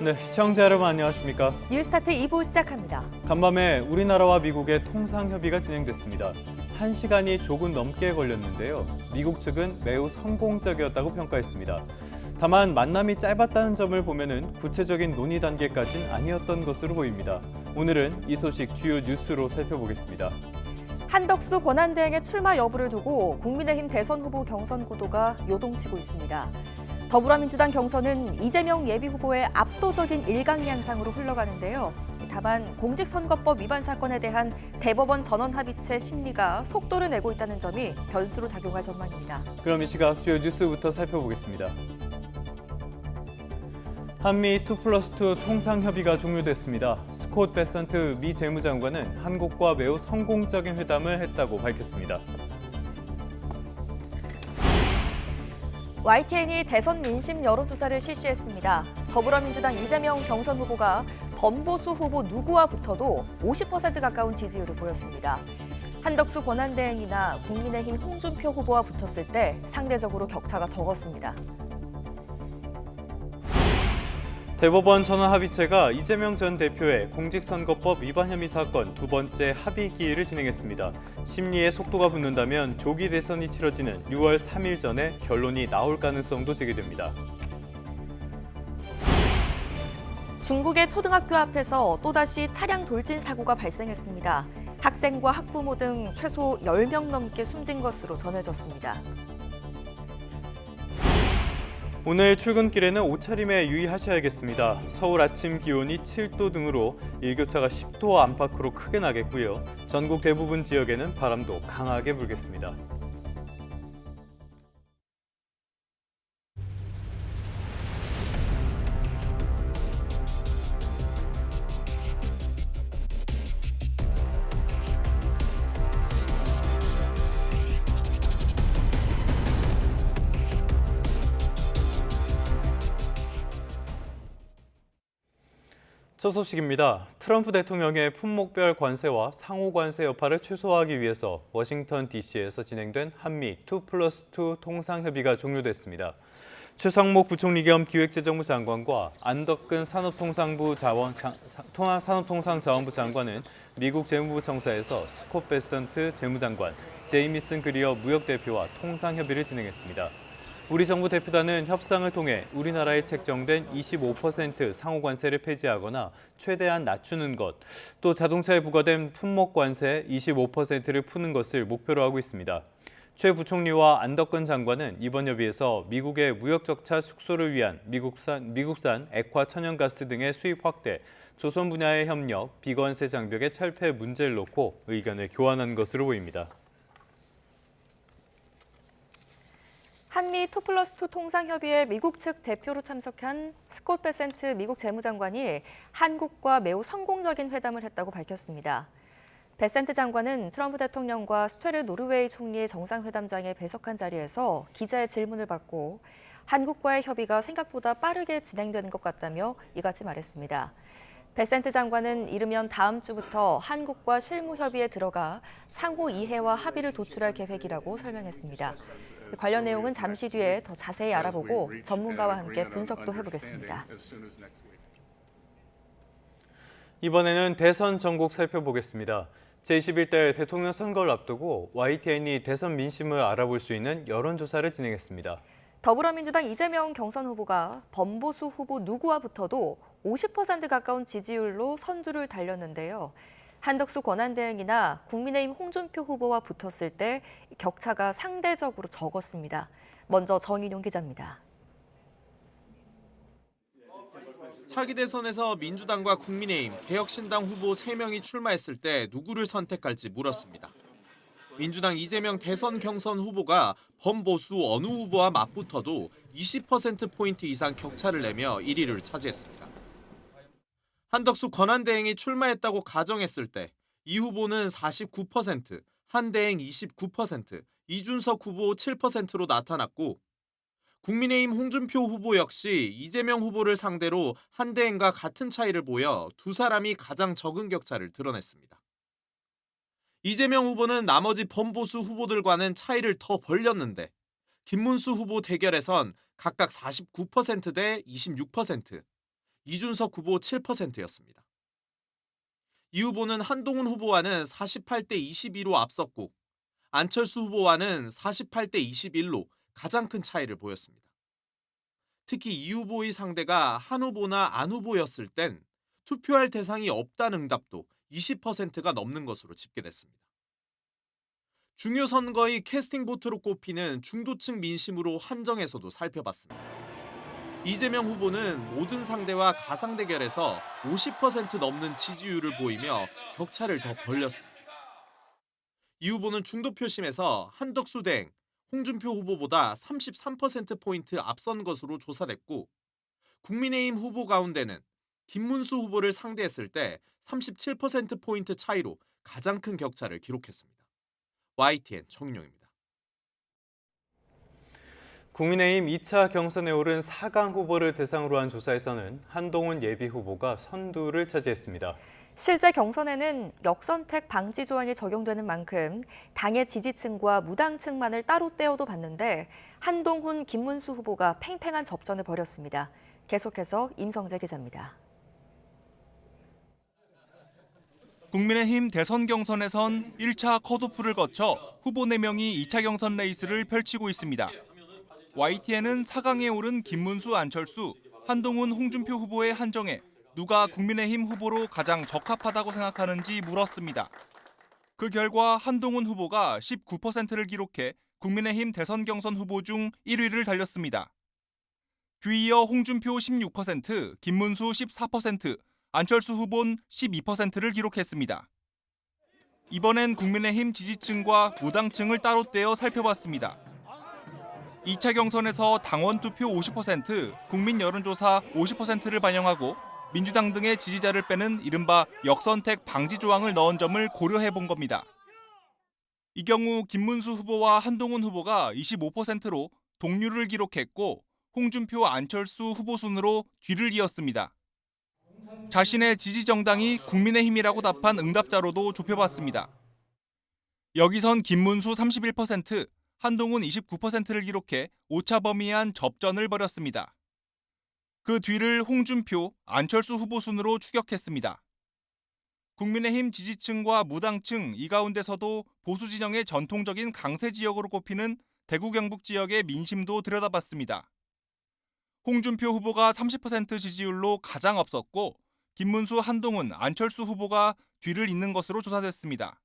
네, 시청자 여러분 안녕하십니까? 뉴스타트 2부 시작합니다. 간밤에 우리나라와 미국의 통상협의가 진행됐습니다. 1시간이 조금 넘게 걸렸는데요. 미국 측은 매우 성공적이었다고 평가했습니다. 다만 만남이 짧았다는 점을 보면은 구체적인 논의 단계까지는 아니었던 것으로 보입니다. 오늘은 이 소식 주요 뉴스로 살펴보겠습니다. 한덕수 권한대행의 출마 여부를 두고 국민의힘 대선 후보 경선 구도가 요동치고 있습니다. 더불어민주당 경선은 이재명 예비후보의 압도적인 일강 양상으로 흘러가는데요. 다만 공직선거법 위반 사건에 대한 대법원 전원 합의체 심리가 속도를 내고 있다는 점이 변수로 작용할 전망입니다. 그럼 이 시각 주요 뉴스부터 살펴보겠습니다. 한미 2+2 통상협의가 종료됐습니다. 스콧 베선트 미 재무장관은 한국과 매우 성공적인 회담을 했다고 밝혔습니다. YTN이 대선 민심 여론조사를 실시했습니다. 더불어민주당 이재명 경선 후보가 범보수 후보 누구와 붙어도 50% 가까운 지지율을 보였습니다. 한덕수 권한대행이나 국민의힘 홍준표 후보와 붙었을 때 상대적으로 격차가 적었습니다. 대법원 전원 합의체가 이재명 전 대표의 공직선거법 위반 혐의 사건 두 번째 합의 기일을 진행했습니다. 심리에 속도가 붙는다면 조기 대선이 치러지는 6월 3일 전에 결론이 나올 가능성도 제기됩니다. 중국의 초등학교 앞에서 또다시 차량 돌진 사고가 발생했습니다. 학생과 학부모 등 최소 10명 넘게 숨진 것으로 전해졌습니다. 오늘 출근길에는 옷차림에 유의하셔야겠습니다. 서울 아침 기온이 7도 등으로 일교차가 10도 안팎으로 크게 나겠고요. 전국 대부분 지역에는 바람도 강하게 불겠습니다. 첫 소식입니다. 트럼프 대통령의 품목별 관세와 상호 관세 여파를 최소화하기 위해서 워싱턴 DC에서 진행된 한미 2+2 통상협의가 종료됐습니다. 최상목 부총리 겸 기획재정부 장관과 안덕근 산업통상자원부 장관은 미국 재무부 청사에서 스콧 베선트 재무장관, 제이미슨 그리어 무역대표와 통상협의를 진행했습니다. 우리 정부 대표단은 협상을 통해 우리나라에 책정된 25% 상호관세를 폐지하거나 최대한 낮추는 것, 또 자동차에 부과된 품목관세 25%를 푸는 것을 목표로 하고 있습니다. 최 부총리와 안덕근 장관은 이번 협의에서 미국의 무역 적자 축소를 위한 미국산 액화 천연가스 등의 수입 확대, 조선 분야의 협력, 비관세 장벽의 철폐 문제를 놓고 의견을 교환한 것으로 보입니다. 한미 2+2 통상협의회 미국 측 대표로 참석한 스콧 베센트 미국 재무장관이 한국과 매우 성공적인 회담을 했다고 밝혔습니다. 베센트 장관은 트럼프 대통령과 스테르 노르웨이 총리의 정상회담장에 배석한 자리에서 기자의 질문을 받고 한국과의 협의가 생각보다 빠르게 진행되는 것 같다며 이같이 말했습니다. 베센트 장관은 이르면 다음 주부터 한국과 실무 협의에 들어가 상호 이해와 합의를 도출할 계획이라고 설명했습니다. 관련 내용은 잠시 뒤에 더 자세히 알아보고 전문가와 함께 분석도 해보겠습니다. 이번에는 대선 전국 살펴보겠습니다. 제21대 대통령 선거를 앞두고 YTN이 대선 민심을 알아볼 수 있는 여론조사를 진행했습니다. 더불어민주당 이재명 경선 후보가 범보수 후보 누구와 붙어도 50% 가까운 지지율로 선두를 달렸는데요. 한덕수 권한대행이나 국민의힘 홍준표 후보와 붙었을 때 격차가 상대적으로 적었습니다. 먼저 정인용 기자입니다. 차기 대선에서 민주당과 국민의힘, 개혁신당 후보 3명이 출마했을 때 누구를 선택할지 물었습니다. 민주당 이재명 대선 경선 후보가 범보수 어느 후보와 맞붙어도 20%포인트 이상 격차를 내며 1위를 차지했습니다. 한덕수 권한대행이 출마했다고 가정했을 때 이 후보는 49%, 한대행 29%, 이준석 후보 7%로 나타났고 국민의힘 홍준표 후보 역시 이재명 후보를 상대로 한대행과 같은 차이를 보여 두 사람이 가장 적은 격차를 드러냈습니다. 이재명 후보는 나머지 범보수 후보들과는 차이를 더 벌렸는데 김문수 후보 대결에선 각각 49% 대 26%, 이준석 후보 7%였습니다. 이 후보는 한동훈 후보와는 48대 22로 앞섰고 안철수 후보와는 48대 21로 가장 큰 차이를 보였습니다. 특히 이 후보의 상대가 한 후보나 안 후보였을 땐 투표할 대상이 없다는 응답도 20%가 넘는 것으로 집계됐습니다. 중요 선거의 캐스팅 보트로 꼽히는 중도층 민심으로 한정에서도 살펴봤습니다. 이재명 후보는 모든 상대와 가상 대결에서 50% 넘는 지지율을 보이며 격차를 더 벌렸습니다. 이 후보는 중도 표심에서 한덕수 대행, 홍준표 후보보다 33%포인트 앞선 것으로 조사됐고 국민의힘 후보 가운데는 김문수 후보를 상대했을 때 37%포인트 차이로 가장 큰 격차를 기록했습니다. YTN 정용입니다. 국민의힘 2차 경선에 오른 4강 후보를 대상으로 한 조사에서는 한동훈 예비 후보가 선두를 차지했습니다. 실제 경선에는 역선택 방지 조항이 적용되는 만큼 당의 지지층과 무당층만을 따로 떼어도 봤는데 한동훈, 김문수 후보가 팽팽한 접전을 벌였습니다. 계속해서 임성재 기자입니다. 국민의힘 대선 경선에선 1차 컷오프를 거쳐 후보 4명이 2차 경선 레이스를 펼치고 있습니다. YTN은 4강에 오른 김문수, 안철수, 한동훈, 홍준표 후보의 한정에 누가 국민의힘 후보로 가장 적합하다고 생각하는지 물었습니다. 그 결과 한동훈 후보가 19%를 기록해 국민의힘 대선 경선 후보 중 1위를 달렸습니다. 뒤이어 홍준표 16%, 김문수 14%, 안철수 후보는 12%를 기록했습니다. 이번엔 국민의힘 지지층과 무당층을 따로 떼어 살펴봤습니다. 2차 경선에서 당원 투표 50%, 국민 여론조사 50%를 반영하고 민주당 등의 지지자를 빼는 이른바 역선택 방지 조항을 넣은 점을 고려해 본 겁니다. 이 경우 김문수 후보와 한동훈 후보가 25%로 동률을 기록했고 홍준표, 안철수 후보 순으로 뒤를 이었습니다. 자신의 지지 정당이 국민의힘이라고 답한 응답자로도 좁혀봤습니다. 여기선 김문수 31%, 한동훈 29%를 기록해 오차범위한 접전을 벌였습니다. 그 뒤를 홍준표, 안철수 후보 순으로 추격했습니다. 국민의힘 지지층과 무당층 이 가운데서도 보수 진영의 전통적인 강세 지역으로 꼽히는 대구 경북 지역의 민심도 들여다봤습니다. 홍준표 후보가 30% 지지율로 가장 앞섰고 김문수, 한동훈, 안철수 후보가 뒤를 잇는 것으로 조사됐습니다.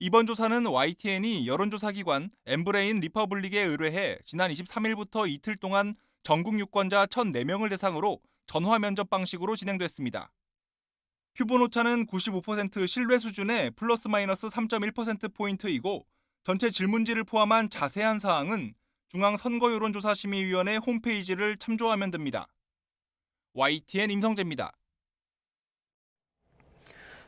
이번 조사는 YTN이 여론조사기관 엠브레인 리퍼블릭에 의뢰해 지난 23일부터 이틀 동안 전국 유권자 1,004명을 대상으로 전화 면접 방식으로 진행됐습니다. 표본 오차는 95% 신뢰 수준의 플러스 마이너스 3.1%포인트이고 전체 질문지를 포함한 자세한 사항은 중앙선거여론조사심의위원회 홈페이지를 참조하면 됩니다. YTN 임성재입니다.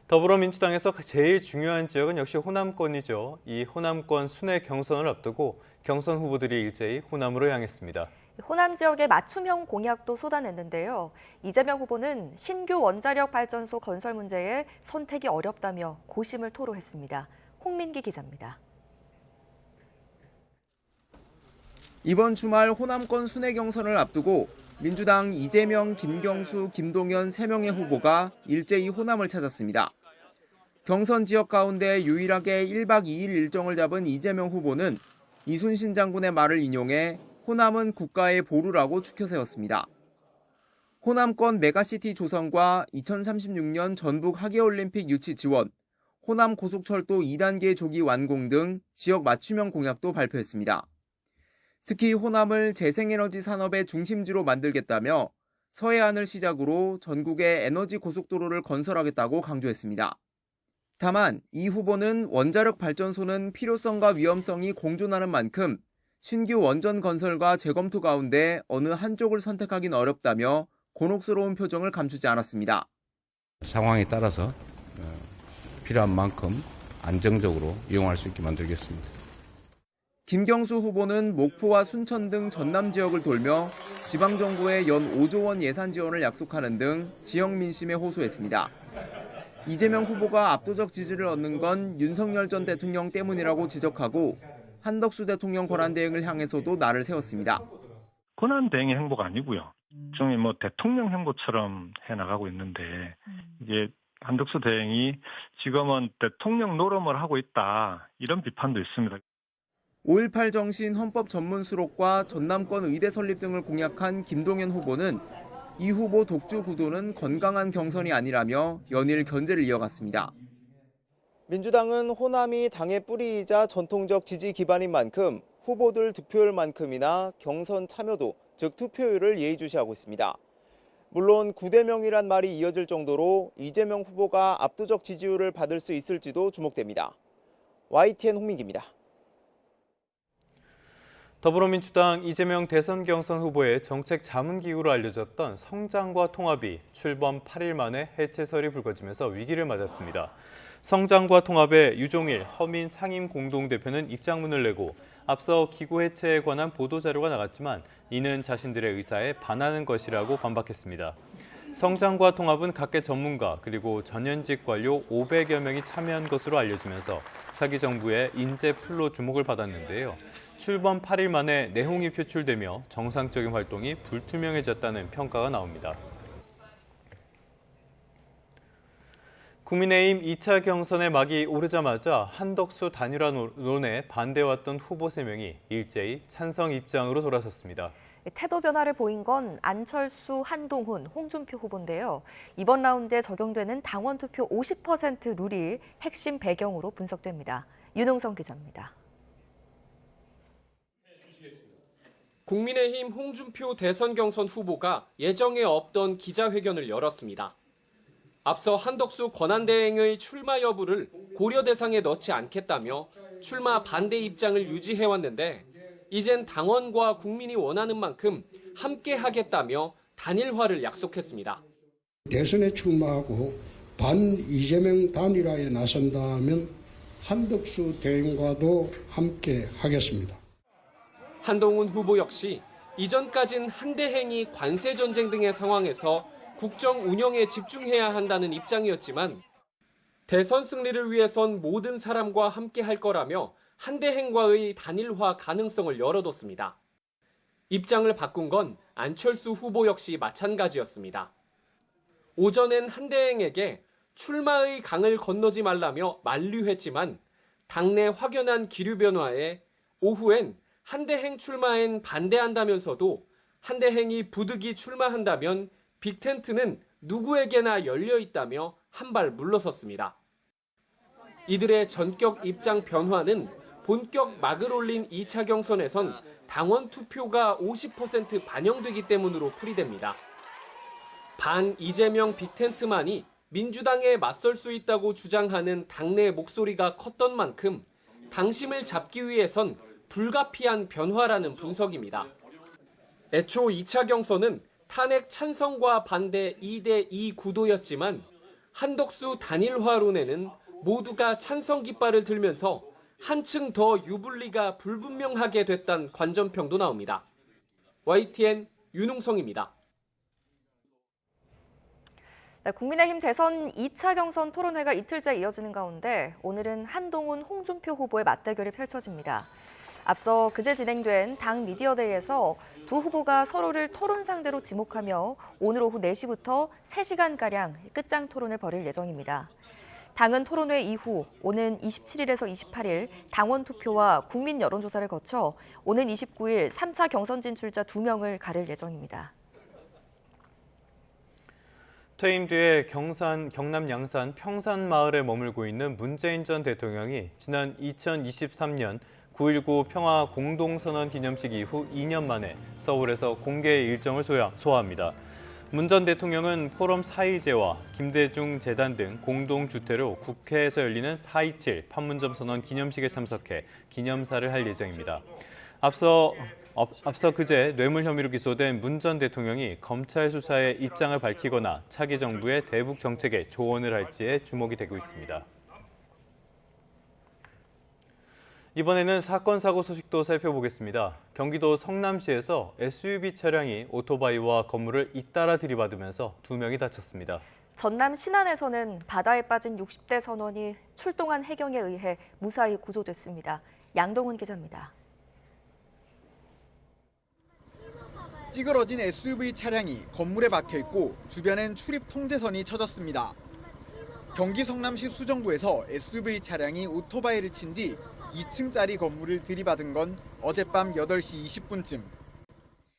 더불어민주당에서 제일 중요한 지역은 역시 호남권이죠. 이 호남권 순회 경선을 앞두고 경선 후보들이 일제히 호남으로 향했습니다. 호남 지역의 맞춤형 공약도 쏟아냈는데요. 이재명 후보는 신규 원자력 발전소 건설 문제에 선택이 어렵다며 고심을 토로했습니다. 홍민기 기자입니다. 이번 주말 호남권 순회 경선을 앞두고 민주당 이재명, 김경수, 김동연 3명의 후보가 일제히 호남을 찾았습니다. 경선 지역 가운데 유일하게 1박 2일 일정을 잡은 이재명 후보는 이순신 장군의 말을 인용해 호남은 국가의 보루라고 추켜 세웠습니다. 호남권 메가시티 조성과 2036년 전북 하계올림픽 유치 지원, 호남 고속철도 2단계 조기 완공 등 지역 맞춤형 공약도 발표했습니다. 특히 호남을 재생에너지 산업의 중심지로 만들겠다며 서해안을 시작으로 전국에 에너지 고속도로를 건설하겠다고 강조했습니다. 다만 이 후보는 원자력 발전소는 필요성과 위험성이 공존하는 만큼 신규 원전 건설과 재검토 가운데 어느 한쪽을 선택하긴 어렵다며 곤혹스러운 표정을 감추지 않았습니다. 상황에 따라서 필요한 만큼 안정적으로 이용할 수 있게 만들겠습니다. 김경수 후보는 목포와 순천 등 전남 지역을 돌며 지방정부에 연 5조 원 예산 지원을 약속하는 등 지역 민심에 호소했습니다. 이재명 후보가 압도적 지지를 얻는 건 윤석열 전 대통령 때문이라고 지적하고 한덕수 대통령 권한대행을 향해서도 날을 세웠습니다. 권한대행의 행보가 아니고요. 일종의 대통령 행보처럼 해나가고 있는데 이게 한덕수 대행이 지금은 대통령 노름을 하고 있다 이런 비판도 있습니다. 5.18 정신 헌법 전문 수록과 전남권 의대 설립 등을 공약한 김동연 후보는 이 후보 독주 구도는 건강한 경선이 아니라며 연일 견제를 이어갔습니다. 민주당은 호남이 당의 뿌리이자 전통적 지지 기반인 만큼 후보들 득표율만큼이나 경선 참여도, 즉 투표율을 예의주시하고 있습니다. 물론 9대0이란 말이 이어질 정도로 이재명 후보가 압도적 지지율을 받을 수 있을지도 주목됩니다. YTN 홍민기입니다. 더불어민주당 이재명 대선 경선 후보의 정책 자문기구로 알려졌던 성장과 통합이 출범 8일 만에 해체설이 불거지면서 위기를 맞았습니다. 성장과 통합의 유종일 허민 상임 공동대표는 입장문을 내고 앞서 기구 해체에 관한 보도자료가 나갔지만 이는 자신들의 의사에 반하는 것이라고 반박했습니다. 성장과 통합은 각계 전문가 그리고 전현직 관료 500여 명이 참여한 것으로 알려지면서 차기 정부의 인재풀로 주목을 받았는데요. 출범 8일 만에 내홍이 표출되며 정상적인 활동이 불투명해졌다는 평가가 나옵니다. 국민의힘 2차 경선의 막이 오르자마자 한덕수 단일화론에 반대해왔던 후보 3명이 일제히 찬성 입장으로 돌아섰습니다. 태도 변화를 보인 건 안철수, 한동훈, 홍준표 후보인데요. 이번 라운드에 적용되는 당원 투표 50% 룰이 핵심 배경으로 분석됩니다. 윤홍성 기자입니다. 국민의힘 홍준표 대선 경선 후보가 예정에 없던 기자회견을 열었습니다. 앞서 한덕수 권한대행의 출마 여부를 고려 대상에 넣지 않겠다며 출마 반대 입장을 유지해왔는데 이젠 당원과 국민이 원하는 만큼 함께 하겠다며 단일화를 약속했습니다. 대선에 출마하고 반 이재명 단일화에 나선다면 한덕수 대행과도 함께 하겠습니다. 한동훈 후보 역시 이전까진 한대행이 관세 전쟁 등의 상황에서 국정 운영에 집중해야 한다는 입장이었지만 대선 승리를 위해선 모든 사람과 함께 할 거라며 한대행과의 단일화 가능성을 열어뒀습니다. 입장을 바꾼 건 안철수 후보 역시 마찬가지였습니다. 오전엔 한대행에게 출마의 강을 건너지 말라며 만류했지만 당내 확연한 기류 변화에 오후엔 한대행 출마엔 반대한다면서도 한대행이 부득이 출마한다면 빅텐트는 누구에게나 열려 있다며 한 발 물러섰습니다. 이들의 전격 입장 변화는 본격 막을 올린 2차 경선에선 당원 투표가 50% 반영되기 때문으로 풀이됩니다. 반 이재명 빅텐트만이 민주당에 맞설 수 있다고 주장하는 당내 목소리가 컸던 만큼 당심을 잡기 위해선 불가피한 변화라는 분석입니다. 애초 2차 경선은 탄핵 찬성과 반대 2대2 구도였지만 한덕수 단일화론에는 모두가 찬성 깃발을 들면서 한층 더 유불리가 불분명하게 됐다는 관전평도 나옵니다. YTN 윤웅성입니다. 네, 국민의힘 대선 2차 경선 토론회가 이틀째 이어지는 가운데 오늘은 한동훈, 홍준표 후보의 맞대결이 펼쳐집니다. 앞서 그제 진행된 당 미디어데이에서 두 후보가 서로를 토론 상대로 지목하며 오늘 오후 4시부터 3시간가량 끝장 토론을 벌일 예정입니다. 당은 토론회 이후 오는 27일에서 28일 당원 투표와 국민 여론조사를 거쳐 오는 29일 3차 경선 진출자 2명을 가릴 예정입니다. 퇴임 뒤에 경남 양산 평산 마을에 머물고 있는 문재인 전 대통령이 지난 2023년 9.19 평화 공동선언 기념식 이후 2년 만에 서울에서 공개 일정을 소화합니다. 문 전 대통령은 포럼 4.2제와 김대중 재단 등 공동주태로 국회에서 열리는 4.27 판문점 선언 기념식에 참석해 기념사를 할 예정입니다. 앞서 그제 뇌물 혐의로 기소된 문 전 대통령이 검찰 수사에 입장을 밝히거나 차기 정부의 대북 정책에 조언을 할지에 주목이 되고 있습니다. 이번에는 사건 사고 소식도 살펴보겠습니다. 경기도 성남시에서 SUV 차량이 오토바이와 건물을 잇따라 들이받으면서 2명이 다쳤습니다. 전남 신안에서는 바다에 빠진 60대 선원이 출동한 해경에 의해 무사히 구조됐습니다. 양동훈 기자입니다. 찌그러진 SUV 차량이 건물에 박혀 있고 주변엔 출입 통제선이 쳐졌습니다. 경기 성남시 수정구에서 SUV 차량이 오토바이를 친 뒤 2층짜리 건물을 들이받은 건 어젯밤 8시 20분쯤.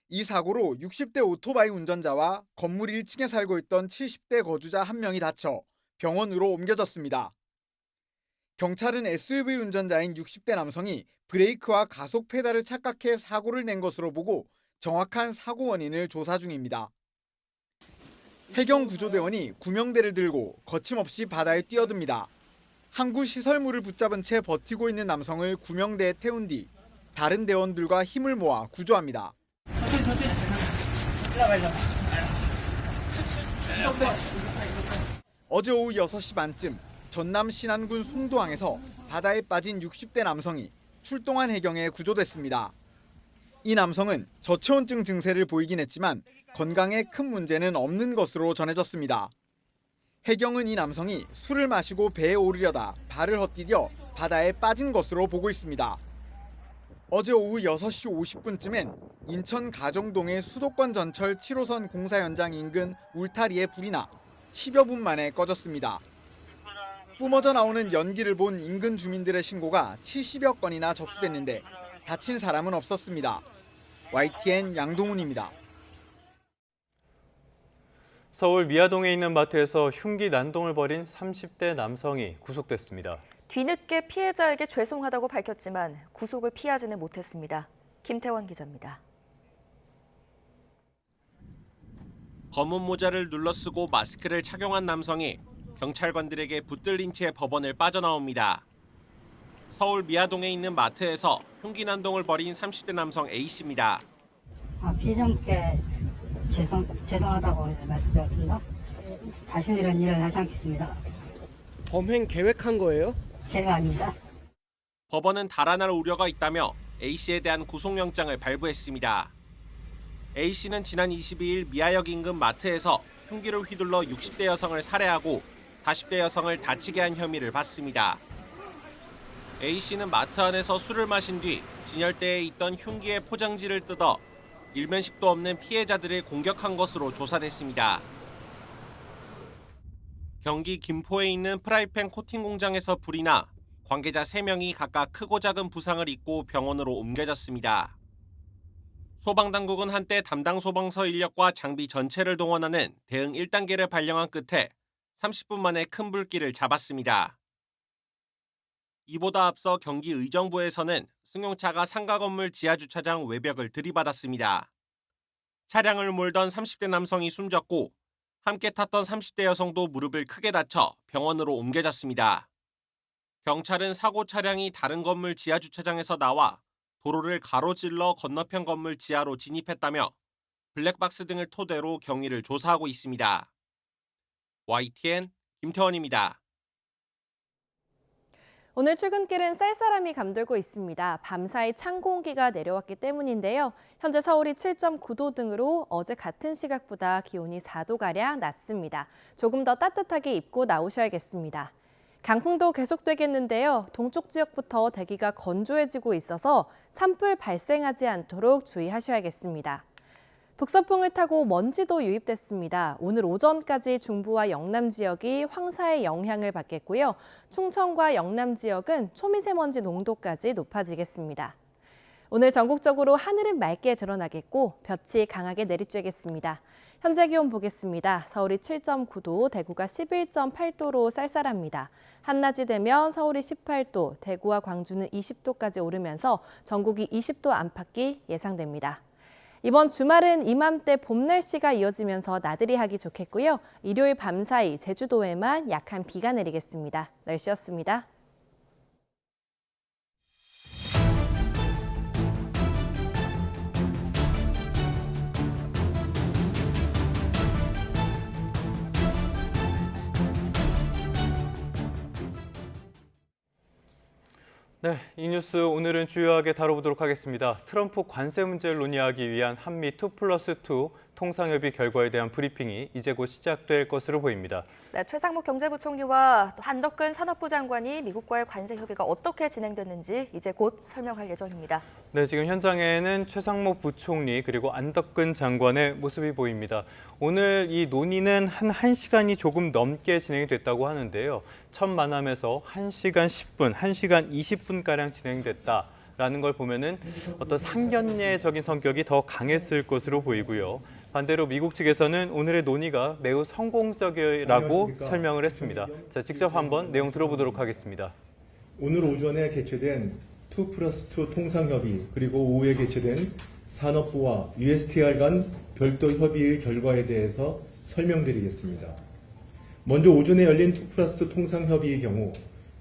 이 사고로 60대 오토바이 운전자와 건물 1층에 살고 있던 70대 거주자 1명이 다쳐 병원으로 옮겨졌습니다. 경찰은 SUV 운전자인 60대 남성이 브레이크와 가속 페달을 착각해 사고를 낸 것으로 보고 정확한 사고 원인을 조사 중입니다. 해경구조대원이 구명대를 들고 거침없이 바다에 뛰어듭니다. 항구 시설물을 붙잡은 채 버티고 있는 남성을 구명대에 태운 뒤 다른 대원들과 힘을 모아 구조합니다. 어제 오후 6시 반쯤 전남 신안군 송도항에서 바다에 빠진 60대 남성이 출동한 해경에 구조됐습니다. 이 남성은 저체온증 증세를 보이긴 했지만 건강에 큰 문제는 없는 것으로 전해졌습니다. 해경은 이 남성이 술을 마시고 배에 오르려다 발을 헛디뎌 바다에 빠진 것으로 보고 있습니다. 어제 오후 6시 50분쯤엔 인천 가정동의 수도권 전철 7호선 공사 현장 인근 울타리에 불이 나 10여 분 만에 꺼졌습니다. 뿜어져 나오는 연기를 본 인근 주민들의 신고가 70여 건이나 접수됐는데 다친 사람은 없었습니다. YTN 양동훈입니다. 서울 미아동에 있는 마트에서 흉기 난동을 벌인 30대 남성이 구속됐습니다. 뒤늦게 피해자에게 죄송하다고 밝혔지만 구속을 피하지는 못했습니다. 김태원 기자입니다. 검은 모자를 눌러쓰고 마스크를 착용한 남성이 경찰관들에게 붙들린 채 법원을 빠져나옵니다. 서울 미아동에 있는 마트에서 흉기 난동을 벌인 30대 남성 A씨입니다. 피해자분께 죄송하다고 말씀드렸습니다. 다시는 이런 일을 하지 않겠습니다. 범행 계획한 거예요? 계획 아닙니다. 법원은 달아날 우려가 있다며 A씨에 대한 구속영장을 발부했습니다. A씨는 지난 22일 미아역 인근 마트에서 흉기를 휘둘러 60대 여성을 살해하고 40대 여성을 다치게 한 혐의를 받습니다. A씨는 마트 안에서 술을 마신 뒤 진열대에 있던 흉기의 포장지를 뜯어 일면식도 없는 피해자들을 공격한 것으로 조사됐습니다. 경기 김포에 있는 프라이팬 코팅 공장에서 불이 나 관계자 3명이 각각 크고 작은 부상을 입고 병원으로 옮겨졌습니다. 소방당국은 한때 담당 소방서 인력과 장비 전체를 동원하는 대응 1단계를 발령한 끝에 30분 만에 큰 불길을 잡았습니다. 이보다 앞서 경기 의정부에서는 승용차가 상가 건물 지하주차장 외벽을 들이받았습니다. 차량을 몰던 30대 남성이 숨졌고 함께 탔던 30대 여성도 무릎을 크게 다쳐 병원으로 옮겨졌습니다. 경찰은 사고 차량이 다른 건물 지하주차장에서 나와 도로를 가로질러 건너편 건물 지하로 진입했다며 블랙박스 등을 토대로 경위를 조사하고 있습니다. YTN 김태원입니다. 오늘 출근길은 쌀쌀함이 감돌고 있습니다. 밤사이 찬 공기가 내려왔기 때문인데요. 현재 서울이 7.9도 등으로 어제 같은 시각보다 기온이 4도가량 낮습니다. 조금 더 따뜻하게 입고 나오셔야겠습니다. 강풍도 계속되겠는데요. 동쪽 지역부터 대기가 건조해지고 있어서 산불 발생하지 않도록 주의하셔야겠습니다. 북서풍을 타고 먼지도 유입됐습니다. 오늘 오전까지 중부와 영남 지역이 황사의 영향을 받겠고요. 충청과 영남 지역은 초미세먼지 농도까지 높아지겠습니다. 오늘 전국적으로 하늘은 맑게 드러나겠고 볕이 강하게 내리쬐겠습니다. 현재 기온 보겠습니다. 서울이 7.9도, 대구가 11.8도로 쌀쌀합니다. 한낮이 되면 서울이 18도, 대구와 광주는 20도까지 오르면서 전국이 20도 안팎이 예상됩니다. 이번 주말은 이맘때 봄 날씨가 이어지면서 나들이 하기 좋겠고요. 일요일 밤사이 제주도에만 약한 비가 내리겠습니다. 날씨였습니다. 네, 이 뉴스 오늘은 주요하게 다뤄보도록 하겠습니다. 트럼프 관세 문제를 논의하기 위한 한미 2+2 통상협의 결과에 대한 브리핑이 이제 곧 시작될 것으로 보입니다. 네, 최상목 경제부총리와 또 한덕근 산업부 장관이 미국과의 관세 협의가 어떻게 진행됐는지 이제 곧 설명할 예정입니다. 네, 지금 현장에는 최상목 부총리 그리고 안덕근 장관의 모습이 보입니다. 오늘 이 논의는 한 1시간이 조금 넘게 진행이 됐다고 하는데요. 첫 만남에서 1시간 10분, 1시간 20분가량 진행됐다라는 걸 보면은 어떤 상견례적인 성격이 더 강했을 것으로 보이고요. 반대로 미국 측에서는 오늘의 논의가 매우 성공적이라고 설명을 했습니다. 자, 직접 한번 내용 들어보도록 하겠습니다. 오늘 오전에 개최된 2+2 통상협의 그리고 오후에 개최된 산업부와 USTR 간 별도 협의의 결과에 대해서 설명드리겠습니다. 먼저 오전에 열린 2+2 통상협의의 경우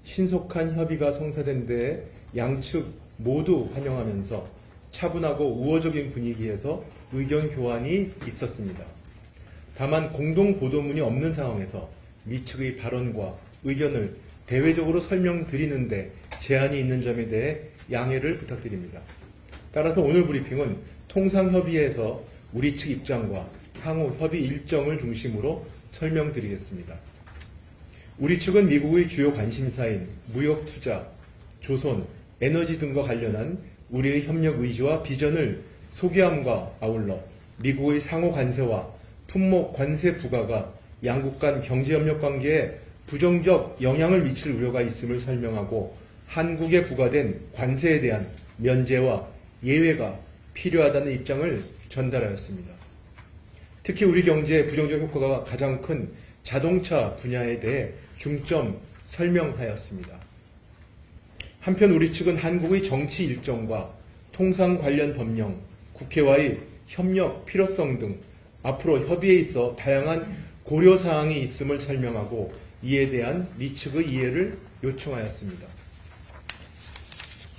신속한 협의가 성사된 데에 양측 모두 환영하면서 차분하고 우호적인 분위기에서 의견 교환이 있었습니다. 다만 공동 보도문이 없는 상황에서 미 측의 발언과 의견을 대외적으로 설명드리는데 제한이 있는 점에 대해 양해를 부탁드립니다. 따라서 오늘 브리핑은 통상협의에서 우리 측 입장과 향후 협의 일정을 중심으로 설명드리겠습니다. 우리 측은 미국의 주요 관심사인 무역 투자, 조선, 에너지 등과 관련한 우리의 협력 의지와 비전을 소개함과 아울러 미국의 상호 관세와 품목 관세 부과가 양국 간 경제협력 관계에 부정적 영향을 미칠 우려가 있음을 설명하고 한국에 부과된 관세에 대한 면제와 예외가 필요하다는 입장을 전달하였습니다. 특히 우리 경제의 부정적 효과가 가장 큰 자동차 분야에 대해 중점 설명하였습니다. 한편 우리 측은 한국의 정치 일정과 통상 관련 법령, 국회와의 협력 필요성 등 앞으로 협의에 있어 다양한 고려사항이 있음을 설명하고 이에 대한 미 측의 이해를 요청하였습니다.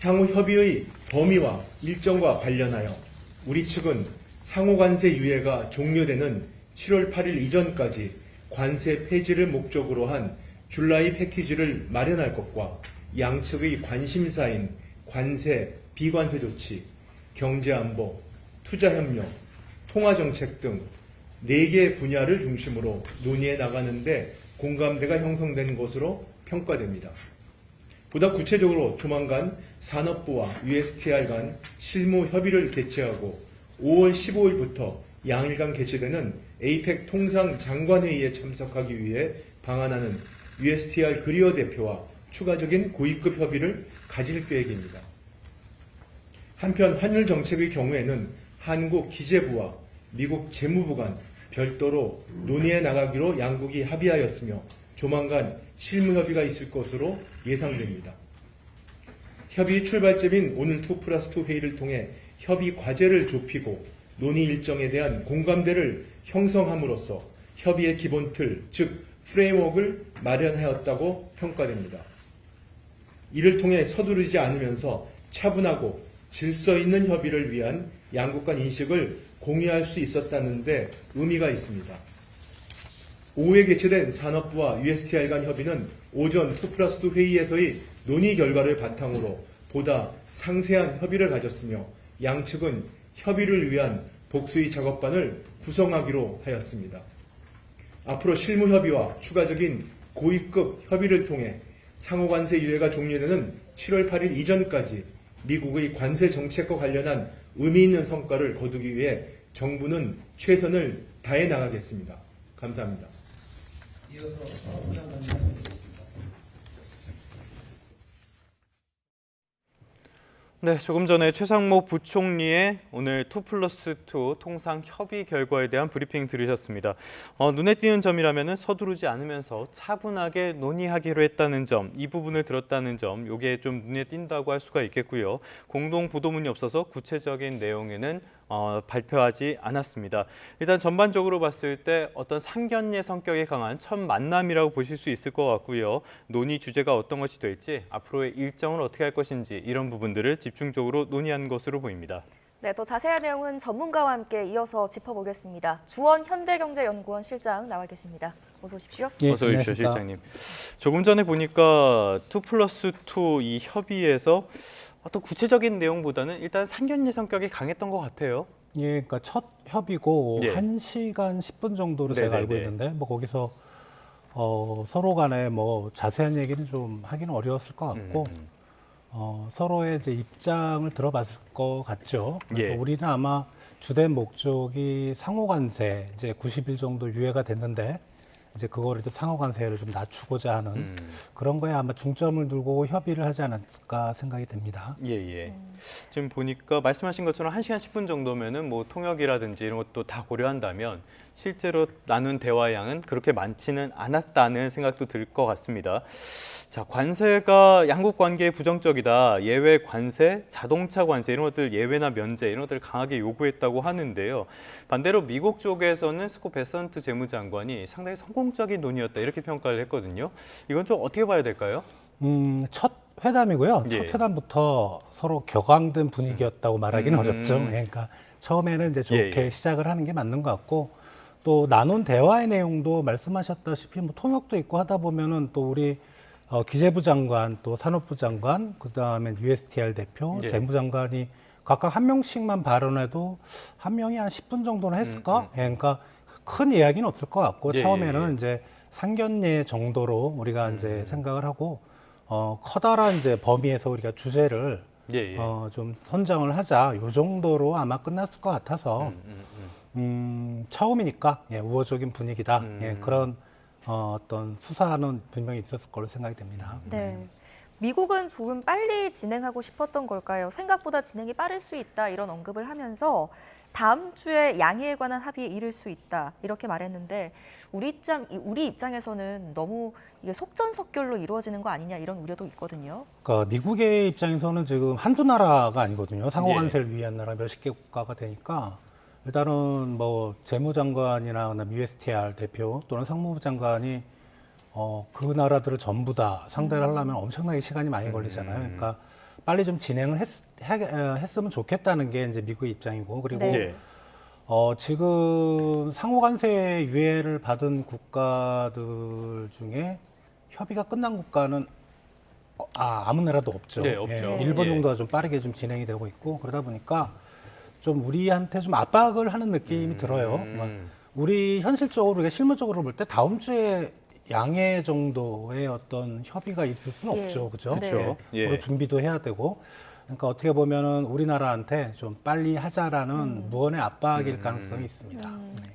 향후 협의의 범위와 일정과 관련하여 우리 측은 상호관세 유예가 종료되는 7월 8일 이전까지 관세 폐지를 목적으로 한 줄라이 패키지를 마련할 것과 양측의 관심사인 관세, 비관세 조치, 경제안보, 투자협력, 통화정책 등 4개 분야를 중심으로 논의해 나가는데 공감대가 형성된 것으로 평가됩니다. 보다 구체적으로 조만간 산업부와 USTR 간 실무 협의를 개최하고 5월 15일부터 양일간 개최되는 APEC 통상장관회의에 참석하기 위해 방한하는 USTR 그리어 대표와 추가적인 고위급 협의를 가질 계획입니다. 한편 환율 정책의 경우에는 한국 기재부와 미국 재무부 간 별도로 논의해 나가기로 양국이 합의하였으며 조만간 실무 협의가 있을 것으로 예상됩니다. 협의 출발점인 오늘 2+2 회의를 통해 협의 과제를 좁히고 논의 일정에 대한 공감대를 형성함으로써 협의의 기본 틀, 즉 프레임워크를 마련하였다고 평가됩니다. 이를 통해 서두르지 않으면서 차분하고 질서 있는 협의를 위한 양국 간 인식을 공유할 수 있었다는 데 의미가 있습니다. 오후에 개최된 산업부와 USTR 간 협의는 오전 2+2 회의에서의 논의 결과를 바탕으로 보다 상세한 협의를 가졌으며 양측은 협의를 위한 복수의 작업반을 구성하기로 하였습니다. 앞으로 실무 협의와 추가적인 고위급 협의를 통해 상호관세 유예가 종료되는 7월 8일 이전까지 미국의 관세 정책과 관련한 의미 있는 성과를 거두기 위해 정부는 최선을 다해 나가겠습니다. 감사합니다. 네, 조금 전에 최상목 부총리의 오늘 2+2 통상 협의 결과에 대한 브리핑 들으셨습니다. 눈에 띄는 점이라면 서두르지 않으면서 차분하게 논의하기로 했다는 점, 이 부분을 들었다는 점, 이게 좀 눈에 띈다고 할 수가 있겠고요. 공동 보도문이 없어서 구체적인 내용에는 발표하지 않았습니다. 일단 전반적으로 봤을 때 어떤 상견례 성격이 강한 첫 만남이라고 보실 수 있을 것 같고요. 논의 주제가 어떤 것이 될지, 앞으로의 일정을 어떻게 할 것인지 이런 부분들을 집중적으로 논의한 것으로 보입니다. 네, 더 자세한 내용은 전문가와 함께 이어서 짚어보겠습니다. 주원 현대경제연구원 실장 나와 계십니다. 어서 오십시오. 예, 어서 오십시오, 실장님. 조금 전에 보니까 2+2 이 협의에서 어떤 구체적인 내용보다는 일단 상견례 성격이 강했던 것 같아요. 예, 그러니까 첫 협의고 예. 1시간 10분 정도로 제가 알고 네네네. 있는데 뭐 거기서 서로 간에 뭐 자세한 얘기는 좀 하기는 어려웠을 것 같고 서로의 이제 입장을 들어봤을 것 같죠. 그래서 예. 우리는 아마 주된 목적이 상호관세 이제 90일 정도 유예가 됐는데 이제 그거를 또 상호관세를 좀 낮추고자 하는 그런 거에 아마 중점을 두고 협의를 하지 않았을까 생각이 됩니다. 예, 예. 지금 보니까 말씀하신 것처럼 1시간 10분 정도면은 뭐 통역이라든지 이런 것도 다 고려한다면 실제로 나눈 대화의 양은 그렇게 많지는 않았다는 생각도 들 것 같습니다. 자, 관세가 양국 관계에 부정적이다. 예외 관세, 자동차 관세 이런 것들 예외나 면제 이런 것들을 강하게 요구했다고 하는데요. 반대로 미국 쪽에서는 스콧 베선트 재무장관이 상당히 성공적인 논의였다 이렇게 평가를 했거든요. 이건 좀 어떻게 봐야 될까요? 첫 회담이고요. 예. 첫 회담부터 서로 격앙된 분위기였다고 말하기는 어렵죠. 그러니까 처음에는 이제 좋게 예, 예. 시작을 하는 게 맞는 것 같고 또 나눈 대화의 내용도 말씀하셨다시피 뭐 통역도 있고 하다 보면은 또 우리 기재부 장관, 또 산업부 장관, 그다음에 USTR 대표, 예. 재무장관이 각각 한 명씩만 발언해도 한 명이 한 10분 정도는 했을까? 예, 그러니까 큰 이야기는 없을 것 같고 예, 처음에는 예. 이제 상견례 정도로 우리가 이제 생각을 하고 커다란 이제 범위에서 우리가 주제를 예, 예. 좀 선정을 하자. 요 정도로 아마 끝났을 것 같아서 처음이니까 예, 우호적인 분위기다. 예, 그런 어떤 수사는 분명히 있었을 걸로 생각이 됩니다. 네. 미국은 조금 빨리 진행하고 싶었던 걸까요? 생각보다 진행이 빠를 수 있다 이런 언급을 하면서 다음 주에 양해에 관한 합의에 이를 수 있다 이렇게 말했는데 우리 입장에서는 너무 이게 속전속결로 이루어지는 거 아니냐 이런 우려도 있거든요. 그러니까 미국의 입장에서는 지금 한두 나라가 아니거든요. 상호관세를 위한 나라 몇십 개 국가가 되니까 일단은 뭐 재무장관이나 USTR 대표 또는 상무부 장관이 그 나라들을 전부 다 상대를 하려면 엄청나게 시간이 많이 걸리잖아요. 그러니까 빨리 좀 진행을 했으면 좋겠다는 게 이제 미국의 입장이고 그리고 네. 지금 상호관세 유예를 받은 국가들 중에 협의가 끝난 국가는 아무 나라도 없죠. 네, 없죠. 예, 일본 예. 정도가 좀 빠르게 좀 진행이 되고 있고 그러다 보니까 좀 우리한테 좀 압박을 하는 느낌이 들어요. 우리 현실적으로 우리가 실무적으로 볼 때 다음 주에 양해 정도의 어떤 협의가 있을 수는 예. 없죠, 그죠? 그렇죠. 예. 그리고 준비도 해야 되고. 그러니까 어떻게 보면은 우리나라한테 좀 빨리 하자라는 무언의 압박일 가능성이 있습니다. 네.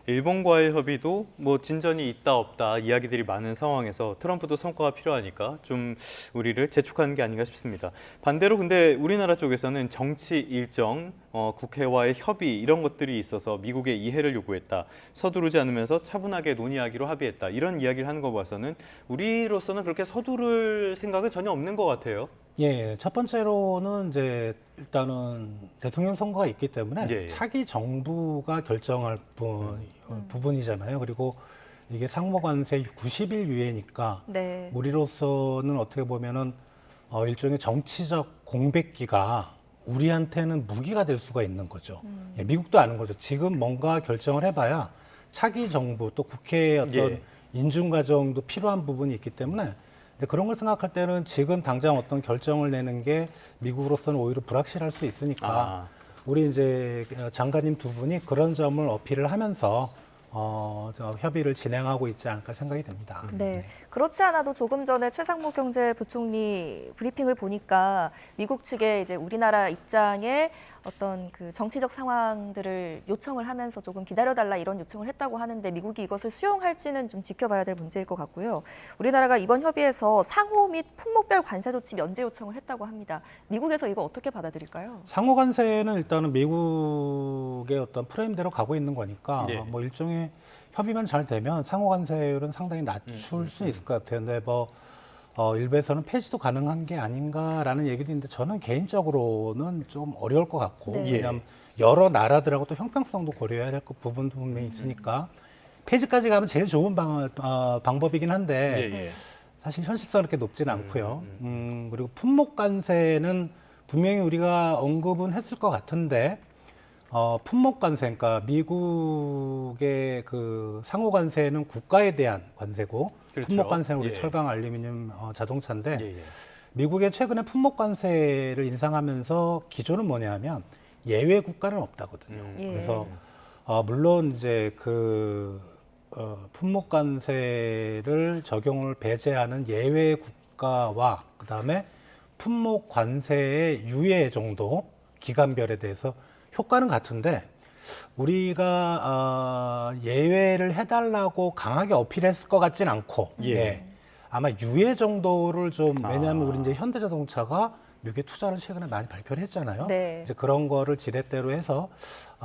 일본과의 협의도 뭐 진전이 있다 없다 이야기들이 많은 상황에서 트럼프도 성과가 필요하니까 좀 우리를 재촉하는 게 아닌가 싶습니다. 반대로 근데 우리나라 쪽에서는 정치 일정, 국회와의 협의 이런 것들이 있어서 미국의 이해를 요구했다. 서두르지 않으면서 차분하게 논의하기로 합의했다. 이런 이야기를 하는 거 봐서는 우리로서는 그렇게 서두를 생각은 전혀 없는 것 같아요. 예, 첫 번째로는 이제 일단은 대통령 선거가 있기 때문에 예. 차기 정부가 결정할 부분이잖아요. 그리고 이게 상호관세 90일 유예니까 네. 우리로서는 어떻게 보면은 일종의 정치적 공백기가 우리한테는 무기가 될 수가 있는 거죠. 예, 미국도 아는 거죠. 지금 뭔가 결정을 해봐야 차기 정부 또 국회의 어떤 예. 인준 과정도 필요한 부분이 있기 때문에 근데 그런 걸 생각할 때는 지금 당장 어떤 결정을 내는 게 미국으로서는 오히려 불확실할 수 있으니까 우리 이제 장관님 두 분이 그런 점을 어필을 하면서 협의를 진행하고 있지 않을까 생각이 됩니다. 네. 그렇지 않아도 조금 전에 최상무 경제부총리 브리핑을 보니까 미국 측에 이제 우리나라 입장에 어떤 그 정치적 상황들을 요청을 하면서 조금 기다려달라 이런 요청을 했다고 하는데 미국이 이것을 수용할지는 좀 지켜봐야 될 문제일 것 같고요. 우리나라가 이번 협의에서 상호 및 품목별 관세 조치 면제 요청을 했다고 합니다. 미국에서 이거 어떻게 받아들일까요? 상호관세는 일단은 미국의 어떤 프레임대로 가고 있는 거니까 네. 뭐 일종의 협의만 잘 되면 상호관세율은 상당히 낮출 수 있을 것 같아요. 근데 뭐 일부에서는 폐지도 가능한 게 아닌가라는 얘기도 있는데 저는 개인적으로는 좀 어려울 것 같고 네. 왜냐하면 여러 나라들하고 또 형평성도 고려해야 될 부분도 분명히 있으니까 폐지까지 가면 제일 좋은 방법이긴 한데 예, 예. 사실 현실성 그렇게 높지는 않고요. 그리고 품목관세는 분명히 우리가 언급은 했을 것 같은데 품목관세, 그러니까 미국의 그 상호관세는 국가에 대한 관세고 그렇죠. 품목관세는 우리 예. 철강, 알루미늄, 자동차인데 예, 예. 미국의 최근에 품목관세를 인상하면서 기조는 뭐냐면 예외 국가는 없다거든요. 그래서 물론 이제 품목 관세를 적용을 배제하는 예외 국가와 그다음에 품목 관세의 유예 정도 기간별에 대해서 효과는 같은데 우리가 예외를 해달라고 강하게 어필했을 것 같진 않고 아마 유예 정도를 좀 왜냐하면 우리 이제 현대자동차가 미국에 투자를 최근에 많이 발표를 했잖아요. 이제 그런 거를 지렛대로 해서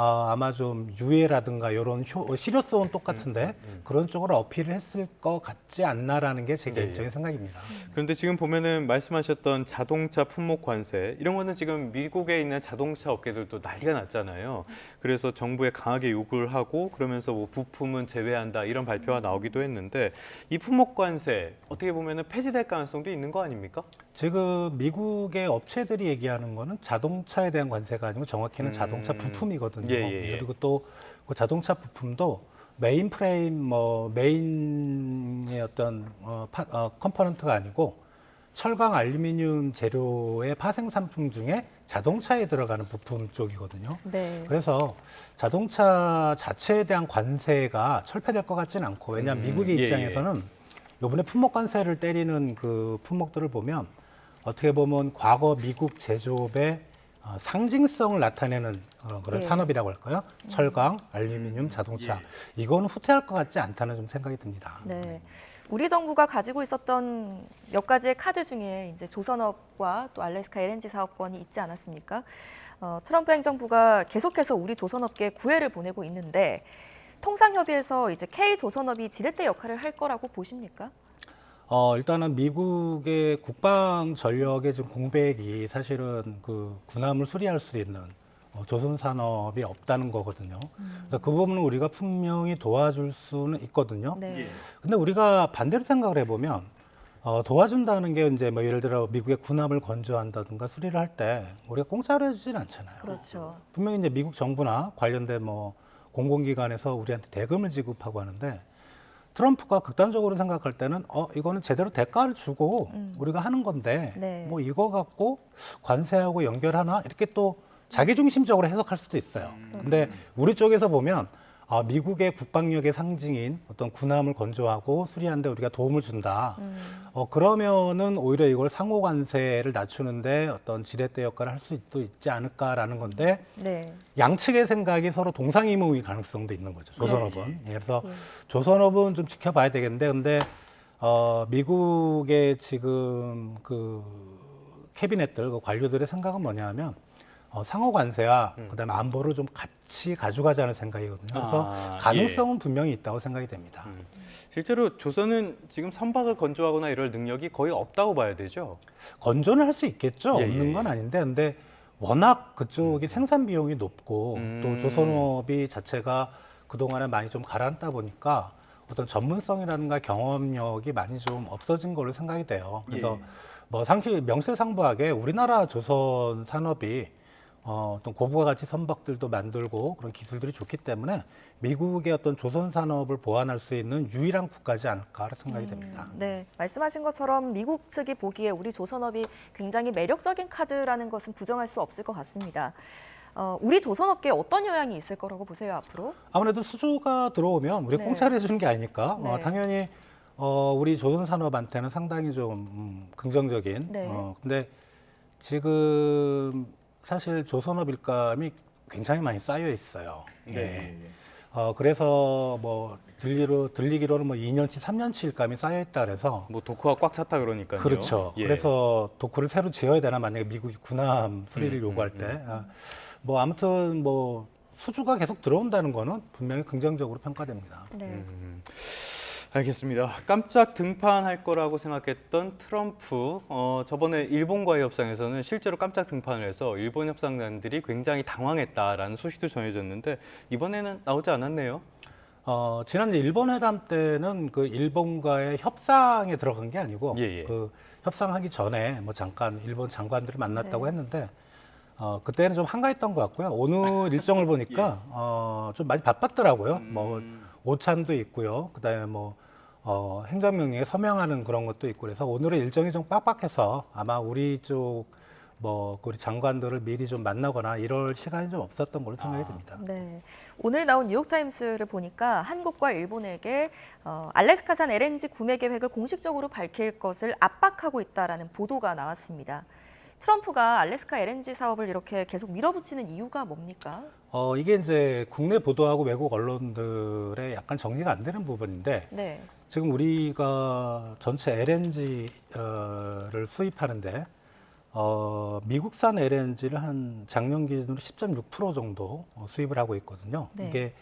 아마 좀 유예라든가 이런 실효성은 똑같은데 그런 쪽으로 어필을 했을 것 같지 않나라는 게 제 개인적인 생각입니다. 그런데 지금 보면은 말씀하셨던 자동차 품목 관세 이런 거는 지금 미국에 있는 자동차 업계들도 난리가 났잖아요. 그래서 정부에 강하게 요구를 하고 그러면서 뭐 부품은 제외한다 이런 발표가 나오기도 했는데 이 품목 관세 어떻게 보면은 폐지될 가능성도 있는 거 아닙니까? 지금 미국의 업체들이 얘기하는 거는 자동차에 대한 관세가 아니고 정확히는 자동차 부품이거든요. 그리고 또 그 자동차 부품도 메인 프레임, 메인의 어떤 컴포넌트가 아니고 철강, 알루미늄 재료의 파생 상품 중에 자동차에 들어가는 부품 쪽이거든요. 그래서 자동차 자체에 대한 관세가 철폐될 것 같지는 않고 왜냐하면 미국의 입장에서는 이번에 품목 관세를 때리는 그 품목들을 보면 어떻게 보면 과거 미국 제조업의 상징성을 나타내는 그런 산업이라고 할까요? 철강, 알루미늄, 자동차. 이건 후퇴할 것 같지 않다는 좀 생각이 듭니다. 우리 정부가 가지고 있었던 몇 가지의 카드 중에 이제 조선업과 또 알래스카 LNG 사업권이 있지 않았습니까? 트럼프 행정부가 계속해서 우리 조선업계에 구애를 보내고 있는데 통상협의에서 이제 K조선업이 지렛대 역할을 할 거라고 보십니까? 일단은 미국의 국방 전력의 좀 공백이 사실은 그 군함을 수리할 수 있는 조선 산업이 없다는 거거든요. 그래서 그 부분은 우리가 분명히 도와줄 수는 있거든요. 근데 우리가 반대로 생각을 해보면 도와준다는 게 이제 뭐 예를 들어 미국의 군함을 건조한다든가 수리를 할 때 우리가 공짜로 해주진 않잖아요. 분명히 이제 미국 정부나 관련된 뭐 공공기관에서 우리한테 대금을 지급하고 하는데 트럼프가 극단적으로 생각할 때는 이거는 제대로 대가를 주고 우리가 하는 건데 뭐 이거 갖고 관세하고 연결하나 이렇게 또 자기중심적으로 해석할 수도 있어요. 근데 우리 쪽에서 보면 미국의 국방력의 상징인 어떤 군함을 건조하고 수리하는데 우리가 도움을 준다. 그러면은 오히려 이걸 상호 관세를 낮추는데 어떤 지렛대 역할을 할 수도 있지 않을까라는 건데 양측의 생각이 서로 동상이몽일 가능성도 있는 거죠. 조선업은. 그래서 조선업은 좀 지켜봐야 되겠는데 근데 미국의 지금 그 캐비넷들, 그 관료들의 생각은 뭐냐면 상호 관세와 그다음에 안보를 좀 같이 가져가자는 생각이거든요. 그래서 가능성은 분명히 있다고 생각이 됩니다. 실제로 조선은 지금 선박을 건조하거나 이럴 능력이 거의 없다고 봐야 되죠? 건조는 할 수 있겠죠. 없는 건 아닌데 근데 워낙 그쪽이 생산 비용이 높고 또 조선업이 자체가 그동안에 많이 좀 가라앉다 보니까 어떤 전문성이라든가 경험력이 많이 좀 없어진 걸로 생각이 돼요. 그래서 뭐 명실상부하게 우리나라 조선 산업이 어떤 고부가 가치 선박들도 만들고 그런 기술들이 좋기 때문에 미국의 어떤 조선 산업을 보완할 수 있는 유일한 국가지 않을까 생각이 됩니다. 말씀하신 것처럼 미국 측이 보기에 우리 조선업이 굉장히 매력적인 카드라는 것은 부정할 수 없을 것 같습니다. 우리 조선업계에 어떤 영향이 있을 거라고 보세요, 앞으로? 아무래도 수주가 들어오면 우리 공짜로 해주는 게 아니니까 당연히 우리 조선 산업한테는 상당히 좀 긍정적인. 근데 지금 사실 조선업 일감이 굉장히 많이 쌓여 있어요. 그래서 뭐 들리기로는 뭐 2년치, 3년치 일감이 쌓여 있다 그래서 뭐 도크가 꽉 찼다 그러니까요. 그렇죠. 그래서 도크를 새로 지어야 되나 만약에 미국이 군함 수리를 요구할 때. 뭐 아무튼 뭐 수주가 계속 들어온다는 거는 분명히 긍정적으로 평가됩니다. 알겠습니다. 깜짝 등판할 거라고 생각했던 트럼프, 저번에 일본과의 협상에서는 실제로 깜짝 등판을 해서 일본 협상단들이 굉장히 당황했다라는 소식도 전해졌는데 이번에는 나오지 않았네요. 지난 일본 회담 때는 그 일본과의 협상에 들어간 게 아니고 그 협상하기 전에 뭐 잠깐 일본 장관들을 만났다고 했는데 그때는 좀 한가했던 것 같고요. 오늘 일정을 보니까 좀 많이 바빴더라고요. 뭐 오찬도 있고요. 그다음에 뭐 행정명령에 서명하는 그런 것도 있고 그래서 오늘의 일정이 좀 빡빡해서 아마 우리 쪽 우리 장관들을 미리 좀 만나거나 이럴 시간이 좀 없었던 걸로 생각이 듭니다. 네. 오늘 나온 뉴욕타임스를 보니까 한국과 일본에게 알래스카산 LNG 구매 계획을 공식적으로 밝힐 것을 압박하고 있다라는 보도가 나왔습니다. 트럼프가 알래스카 LNG 사업을 이렇게 계속 밀어붙이는 이유가 뭡니까? 이게 이제 국내 보도하고 외국 언론들의 약간 정리가 안 되는 부분인데 네. 지금 우리가 전체 LNG를 수입하는데 미국산 LNG를 한 작년 기준으로 10.6% 정도 수입을 하고 있거든요. 네. 이게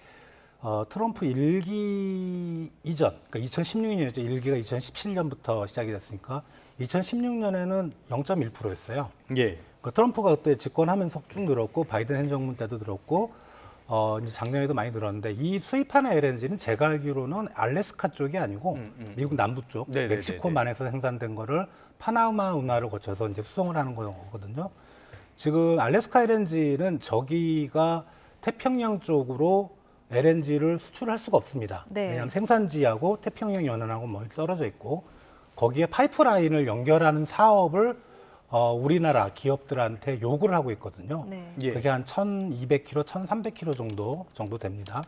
트럼프 1기 이전, 그러니까 2016년이죠. 1기가 2017년부터 시작이 됐으니까 2016년에는 0.1%였어요. 예. 그러니까 트럼프가 그때 집권하면서 쭉 늘었고 바이든 행정부 때도 늘었고 이제 작년에도 많이 늘었는데 이 수입하는 LNG는 제가 알기로는 알래스카 쪽이 아니고 미국 남부 쪽, 네네네네. 멕시코만에서 생산된 거를 파나마 운하를 거쳐서 이제 수송을 하는 거거든요. 지금 알래스카 LNG는 저기가 태평양 쪽으로 LNG를 수출할 수가 없습니다. 네. 왜냐하면 생산지하고 태평양 연안하고 멀리 떨어져 있고 거기에 파이프라인을 연결하는 사업을 우리나라 기업들한테 요구를 하고 있거든요. 네. 예. 그게 한 1,200km, 1,300km 정도 됩니다.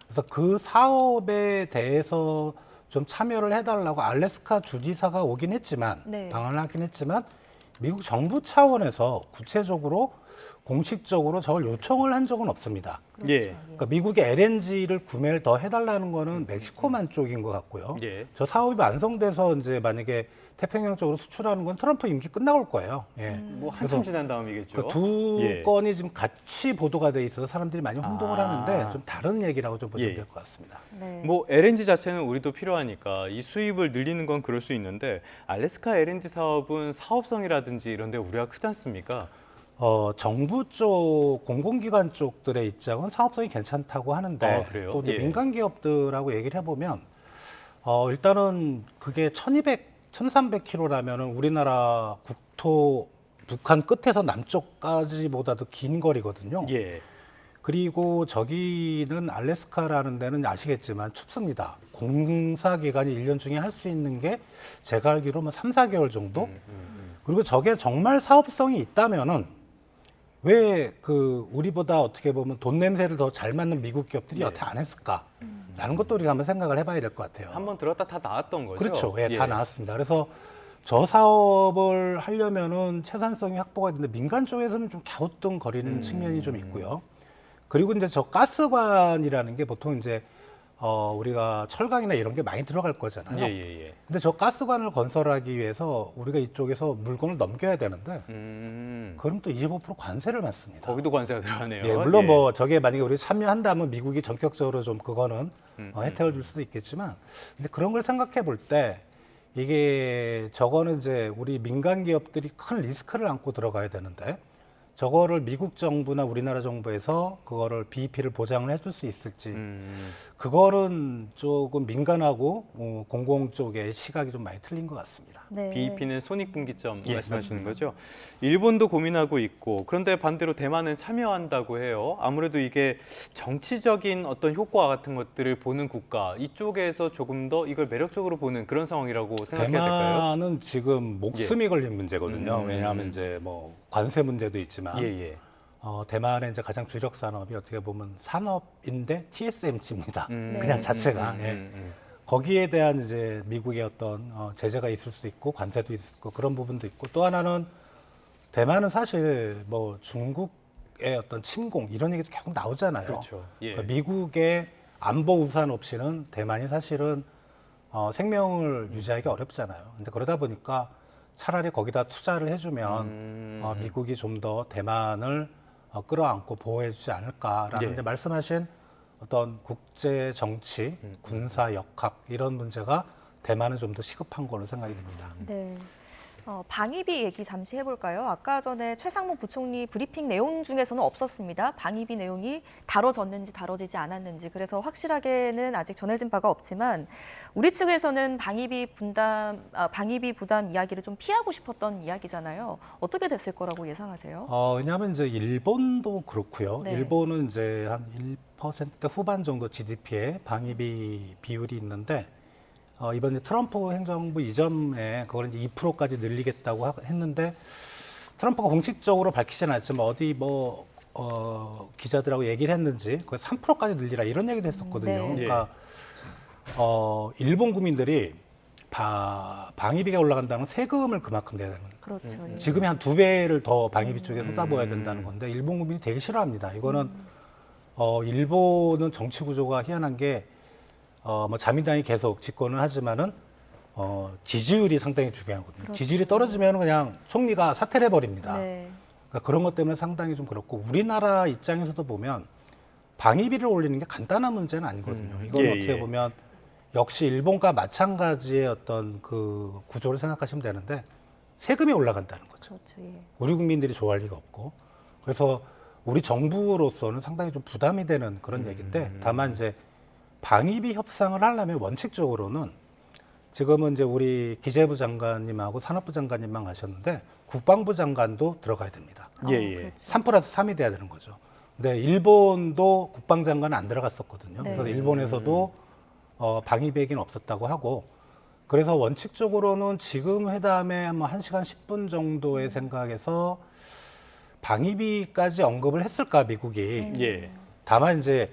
그래서 그 사업에 대해서 좀 참여를 해달라고 알래스카 주지사가 오긴 했지만, 네. 방한을 하긴 했지만 미국 정부 차원에서 구체적으로 공식적으로 저걸 요청을 한 적은 없습니다. 그렇죠. 예. 그러니까 미국의 LNG를 구매를 더 해달라는 거는 멕시코만 쪽인 것 같고요. 예. 저 사업이 완성돼서 이제 만약에 태평양 쪽으로 수출하는 건 트럼프 임기 끝나올 거예요. 예. 뭐 한참 지난 다음이겠죠. 그두 예. 건이 지금 같이 보도가 돼 있어서 사람들이 많이 혼동을 하는데 좀 다른 얘기라고 좀 보시면 예. 될 것 같습니다. 네. 뭐 LNG 자체는 우리도 필요하니까 이 수입을 늘리는 건 그럴 수 있는데 알래스카 LNG 사업은 사업성이라든지 이런 데 우려가 크지 않습니까? 정부 쪽, 공공기관 쪽들의 입장은 사업성이 괜찮다고 하는데 그래요? 또 이제 예. 민간 기업들하고 얘기를 해보면 일단은 그게 1,300km라면은 우리나라 국토 북한 끝에서 남쪽까지보다도 긴 거리거든요. 예. 그리고 저기는 알래스카라는 데는 아시겠지만 춥습니다. 공사 기간이 1년 중에 할 수 있는 게 제가 알기로 뭐 3, 4개월 정도? 그리고 저게 정말 사업성이 있다면은 왜 우리보다 어떻게 보면 돈 냄새를 더 잘 맡는 미국 기업들이 여태 안 했을까라는 것도 우리가 한번 생각을 해봐야 될 것 같아요. 한번 들었다 다 나왔던 거죠? 그렇죠. 예, 다 나왔습니다. 그래서 저 사업을 하려면은 채산성이 확보가 되는데 민간 쪽에서는 좀 갸우뚱거리는 측면이 좀 있고요. 그리고 이제 저 가스관이라는 게 보통 이제 우리가 철강이나 이런 게 많이 들어갈 거잖아요. 예. 근데 저 가스관을 건설하기 위해서 우리가 이쪽에서 물건을 넘겨야 되는데 그럼 또 25% 관세를 받습니다. 거기도 관세가 들어가네요. 예, 물론 예. 뭐 저게 만약에 우리 참여한다면 미국이 전격적으로 좀 그거는 혜택을 줄 수도 있겠지만 근데 그런 걸 생각해 볼 때 이게 저거는 이제 우리 민간 기업들이 큰 리스크를 안고 들어가야 되는데 저거를 미국 정부나 우리나라 정부에서 그거를 BEP를 보장을 해줄 수 있을지 그거는 조금 민간하고 공공 쪽의 시각이 좀 많이 틀린 것 같습니다. 네. BEP는 손익분기점 예, 말씀하시는 맞습니다. 거죠? 일본도 고민하고 있고 그런데 반대로 대만은 참여한다고 해요. 아무래도 이게 정치적인 어떤 효과 같은 것들을 보는 국가 이쪽에서 조금 더 이걸 매력적으로 보는 그런 상황이라고 생각해야 될까요? 대만은 지금 목숨이 걸린 문제거든요. 왜냐하면 이제 뭐 관세 문제도 있지만 예. 대만의 이제 가장 주력 산업이 어떻게 보면 산업인데 TSMC입니다. 네. 그냥 자체가. 거기에 대한 이제 미국의 어떤 제재가 있을 수 있고 관세도 있고 그런 부분도 있고 또 하나는 대만은 사실 뭐 중국의 어떤 침공 이런 얘기도 계속 나오잖아요. 그렇죠. 예. 그러니까 미국의 안보 우산 없이는 대만이 사실은 생명을 유지하기 어렵잖아요. 근데 그러다 보니까 차라리 거기다 투자를 해주면 미국이 좀 더 대만을 끌어안고 보호해주지 않을까라는 이제 말씀하신 어떤 국제 정치, 군사 역학 이런 문제가 대만은 좀 더 시급한 걸로 생각이 됩니다. 네. 방위비 얘기 잠시 해볼까요? 아까 전에 최상무 부총리 브리핑 내용 중에서는 없었습니다. 방위비 내용이 다뤄졌는지 다뤄지지 않았는지 그래서 확실하게는 아직 전해진 바가 없지만 우리 측에서는 방위비 부담 이야기를 좀 피하고 싶었던 이야기잖아요. 어떻게 됐을 거라고 예상하세요? 왜냐하면 이제 일본도 그렇고요. 네. 일본은 이제 한 1% 후반 정도 GDP에 방위비 비율이 있는데 이번에 트럼프 행정부 이전에 그걸 이제 2%까지 늘리겠다고 했는데 트럼프가 공식적으로 밝히지는 않았지만 어디 기자들하고 얘기를 했는지 거의 3%까지 늘리라 이런 얘기도 했었거든요. 네. 그러니까 일본 국민들이 방위비가 올라간다는 세금을 그만큼 내야 되는 거예요. 그렇죠. 예. 지금이 한 2배를 더 방위비 쪽에 쏟아부어야 된다는 건데 일본 국민이 되게 싫어합니다. 이거는 일본은 정치 구조가 희한한 게 자민당이 계속 집권을 하지만은 지지율이 상당히 중요하거든요. 그렇죠. 지지율이 떨어지면 그냥 총리가 사퇴를 해버립니다. 네. 그러니까 그런 것 때문에 상당히 좀 그렇고 우리나라 입장에서도 보면 방위비를 올리는 게 간단한 문제는 아니거든요. 이건 어떻게 보면 역시 일본과 마찬가지의 어떤 그 구조를 생각하시면 되는데 세금이 올라간다는 거죠. 그렇죠. 예. 우리 국민들이 좋아할 리가 없고 그래서 우리 정부로서는 상당히 좀 부담이 되는 그런 얘기인데 다만 이제 방위비 협상을 하려면 원칙적으로는 지금은 이제 우리 기재부 장관님하고 산업부 장관님만 가셨는데 국방부 장관도 들어가야 됩니다. 예. 3+3이 돼야 되는 거죠. 근데 일본도 국방장관은 안 들어갔었거든요. 네. 그래서 일본에서도 방위비 얘기는 없었다고 하고 그래서 원칙적으로는 지금 회담에 한 1시간 10분 정도의 생각에서 방위비까지 언급을 했을까 미국이. 예. 다만 이제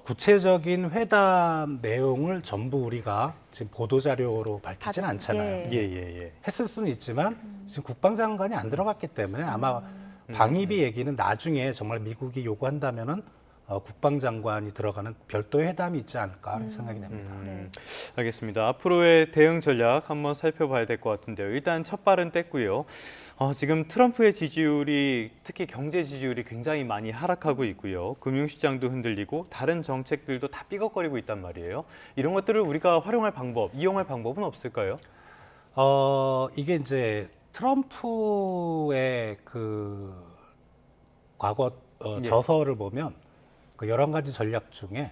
구체적인 회담 내용을 전부 우리가 지금 보도자료로 밝히지는 않잖아요. 예. 했을 수는 있지만 지금 국방장관이 안 들어갔기 때문에 아마 방위비 얘기는 나중에 정말 미국이 요구한다면은 국방장관이 들어가는 별도의 회담이 있지 않을까 생각이 됩니다. 알겠습니다. 앞으로의 대응 전략 한번 살펴봐야 될 것 같은데요. 일단 첫 발은 뗐고요. 지금 트럼프의 지지율이 특히 경제 지지율이 굉장히 많이 하락하고 있고요. 금융시장도 흔들리고 다른 정책들도 다 삐걱거리고 있단 말이에요. 이런 것들을 우리가 활용할 방법, 이용할 방법은 없을까요? 이게 이제 트럼프의 그 과거 저서를 보면 그 11가지 전략 중에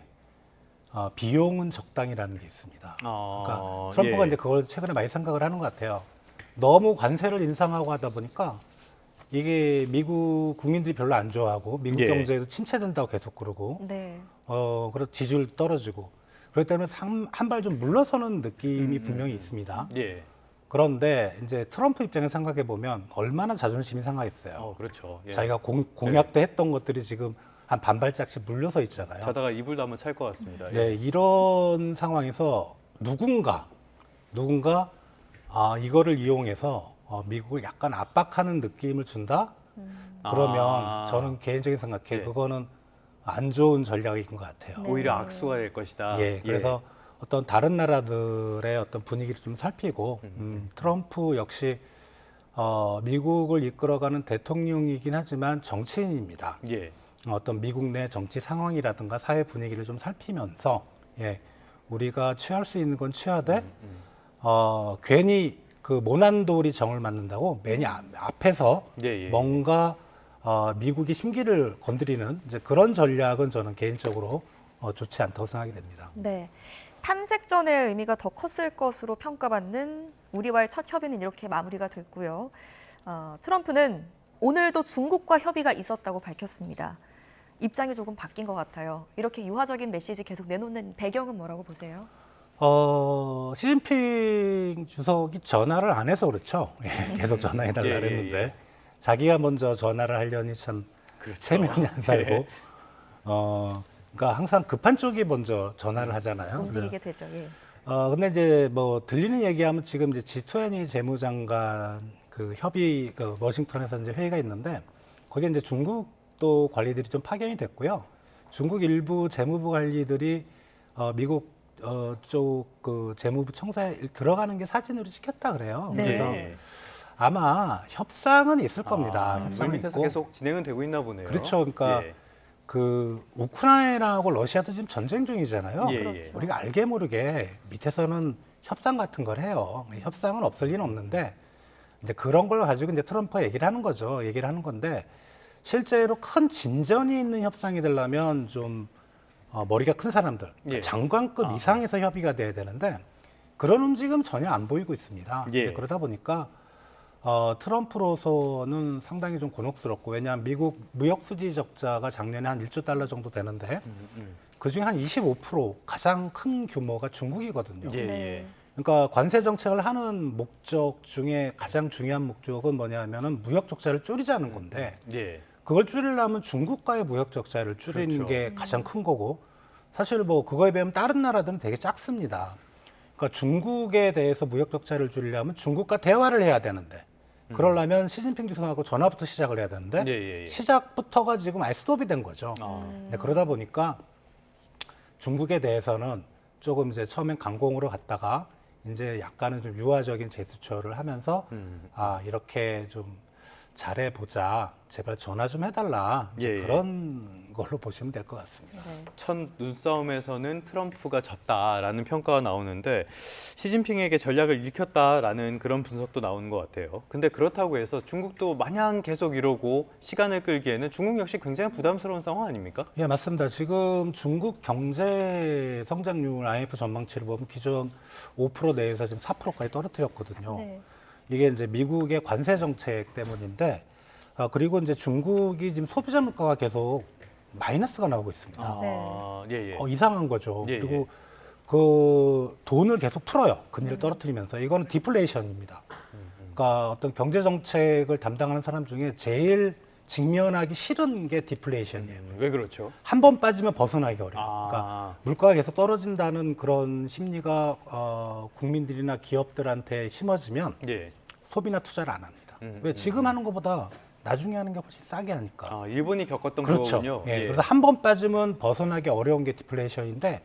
비용은 적당이라는 게 있습니다. 그러니까 트럼프가 이제 그걸 최근에 많이 생각을 하는 것 같아요. 너무 관세를 인상하고 하다 보니까 이게 미국 국민들이 별로 안 좋아하고 미국 경제도 침체된다고 계속 그러고 그래서 지지율 떨어지고 그렇기 때문에 한 발 좀 물러서는 느낌이 분명히 있습니다. 그런데 이제 트럼프 입장에서 생각해 보면 얼마나 자존심이 상하겠어요. 그렇죠. 자기가 공약 때 했던 것들이 지금 한 반발짝씩 물려서 있잖아요. 자다가 이불도 한번 찰 것 같습니다. 이런 상황에서 누군가 이거를 이용해서 미국을 약간 압박하는 느낌을 준다? 그러면 저는 개인적인 생각에 그거는 안 좋은 전략인 것 같아요. 오히려 악수가 될 것이다. 그래서 어떤 다른 나라들의 어떤 분위기를 좀 살피고 트럼프 역시 미국을 이끌어가는 대통령이긴 하지만 정치인입니다. 어떤 미국 내 정치 상황이라든가 사회 분위기를 좀 살피면서 우리가 취할 수 있는 건 취하되 괜히 그 모난돌이 정을 맞는다고 맨 앞에서 뭔가 미국이 심기를 건드리는 이제 그런 전략은 저는 개인적으로 좋지 않다고 생각이 됩니다. 네, 탐색전의 의미가 더 컸을 것으로 평가받는 우리와의 첫 협의는 이렇게 마무리가 됐고요. 트럼프는 오늘도 중국과 협의가 있었다고 밝혔습니다. 입장이 조금 바뀐 것 같아요. 이렇게 유화적인 메시지 계속 내놓는 배경은 뭐라고 보세요? 시진핑 주석이 전화를 안 해서 그렇죠. 계속 전화해달라 그랬는데 자기가 먼저 전화를 하려니 참 체면이 안 살고 그러니까 항상 급한 쪽이 먼저 전화를 하잖아요. 움직이게 되죠. 근데 이제 뭐 들리는 얘기하면 지금 이제 G20 재무장관 그 협의 그 워싱턴에서 이제 회의가 있는데 거기에 이제 중국도 관리들이 좀 파견이 됐고요. 중국 일부 재무부 관리들이 미국 쪽 그 재무부 청사에 들어가는 게 사진으로 찍혔다 그래요. 그래서 아마 협상은 있을 겁니다. 협상이 밑에서 계속 진행은 되고 있나 보네요. 그렇죠. 그러니까 그 우크라이나하고 러시아도 지금 전쟁 중이잖아요. 그렇죠. 우리가 알게 모르게 밑에서는 협상 같은 걸 해요. 협상은 없을 리는 없는데 이제 그런 걸 가지고 이제 트럼프가 얘기를 하는 거죠. 얘기를 하는 건데 실제로 큰 진전이 있는 협상이 되려면 좀 머리가 큰 사람들, 장관급 이상에서 협의가 돼야 되는데 그런 움직임 전혀 안 보이고 있습니다. 그러다 보니까 트럼프로서는 상당히 좀 곤혹스럽고 왜냐하면 미국 무역 수지 적자가 작년에 한 1조 달러 정도 되는데 그중에 한 25% 가장 큰 규모가 중국이거든요. 그러니까 관세 정책을 하는 목적 중에 가장 중요한 목적은 뭐냐면은 무역 적자를 줄이자는 건데 예. 그걸 줄이려면 중국과의 무역 적자를 줄이는 그렇죠. 게 가장 큰 거고 사실 뭐 그거에 비하면 다른 나라들은 되게 작습니다. 그러니까 중국에 대해서 무역 적자를 줄이려면 중국과 대화를 해야 되는데 그러려면 시진핑 주석하고 전화부터 시작을 해야 되는데 예. 시작부터가 지금 아예 스톱이 된 거죠. 네, 그러다 보니까 중국에 대해서는 조금 이제 처음엔 강공으로 갔다가 이제 약간은 좀 유화적인 제스처를 하면서 아 이렇게 좀 잘해보자, 제발 전화 좀 해달라 이제 예. 그런 걸로 보시면 될 것 같습니다. 네. 첫 눈싸움에서는 트럼프가 졌다라는 평가가 나오는데 시진핑에게 전략을 읽혔다라는 그런 분석도 나오는 것 같아요. 근데 그렇다고 해서 중국도 마냥 계속 이러고 시간을 끌기에는 중국 역시 굉장히 부담스러운 상황 아닙니까? 예, 맞습니다. 지금 중국 경제 성장률 IMF 전망치를 보면 기존 5% 내에서 지금 4%까지 떨어뜨렸거든요. 네. 이게 이제 미국의 관세 정책 때문인데, 그리고 이제 중국이 지금 소비자 물가가 계속 마이너스가 나오고 있습니다. 예. 이상한 거죠. 예, 그리고 그 돈을 계속 풀어요. 금리를 떨어뜨리면서. 이거는 디플레이션입니다. 그러니까 어떤 경제 정책을 담당하는 사람 중에 제일 직면하기 싫은 게 디플레이션이에요. 왜 그렇죠? 한 번 빠지면 벗어나기 어려워요. 그러니까 물가가 계속 떨어진다는 그런 심리가 국민들이나 기업들한테 심어지면 예. 소비나 투자를 안 합니다. 왜 지금 하는 것보다 나중에 하는 게 훨씬 싸게 하니까. 일본이 겪었던 그렇죠. 거군요. 예. 그래서 한 번 빠지면 벗어나기 어려운 게 디플레이션인데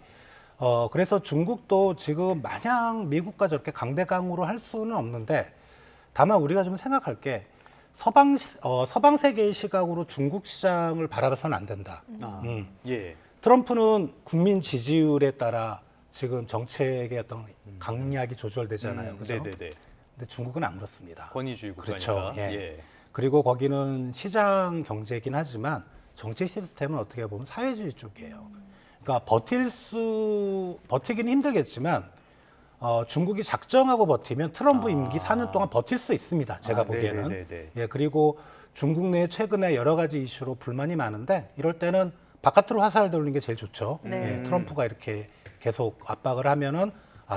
그래서 중국도 지금 마냥 미국과 저렇게 강대강으로 할 수는 없는데 다만 우리가 좀 생각할 게 서방 세계의 시각으로 중국 시장을 바라봐서는 안 된다. 예. 트럼프는 국민 지지율에 따라 지금 정책의 어떤 강약이 조절되잖아요. 그죠? 네네네. 근데 중국은 안 그렇습니다. 권위주의 국가니까. 그렇죠. 예. 예. 그리고 거기는 시장 경제이긴 하지만 정치 시스템은 어떻게 보면 사회주의 쪽이에요. 그러니까 버티기는 힘들겠지만 중국이 작정하고 버티면 트럼프 임기 4년 동안 버틸 수 있습니다. 제가 보기에는. 네네네. 예, 그리고 중국 내에 최근에 여러 가지 이슈로 불만이 많은데 이럴 때는 바깥으로 화살을 돌리는 게 제일 좋죠. 네. 예, 트럼프가 이렇게 계속 압박을 하면은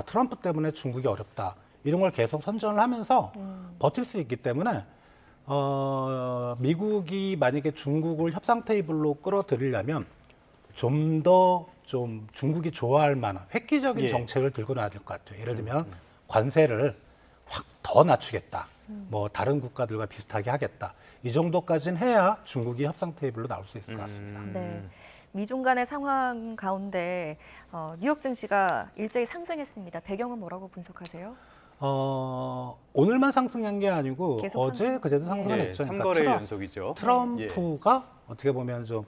트럼프 때문에 중국이 어렵다. 이런 걸 계속 선전을 하면서 버틸 수 있기 때문에 미국이 만약에 중국을 협상 테이블로 끌어들이려면 좀 더 좀 중국이 좋아할 만한 획기적인 예. 정책을 들고 나야 될 것 같아요. 예를 들면 관세를 확 더 낮추겠다. 뭐 다른 국가들과 비슷하게 하겠다. 이 정도까지는 해야 중국이 협상 테이블로 나올 수 있을 것 같습니다. 네. 미중 간의 상황 가운데 뉴욕 증시가 일제히 상승했습니다. 배경은 뭐라고 분석하세요? 오늘만 상승한 게 아니고 계속 어제 상승? 그제도 상승을 예, 했죠. 3거래 연속이죠. 트럼프가 어떻게 보면 좀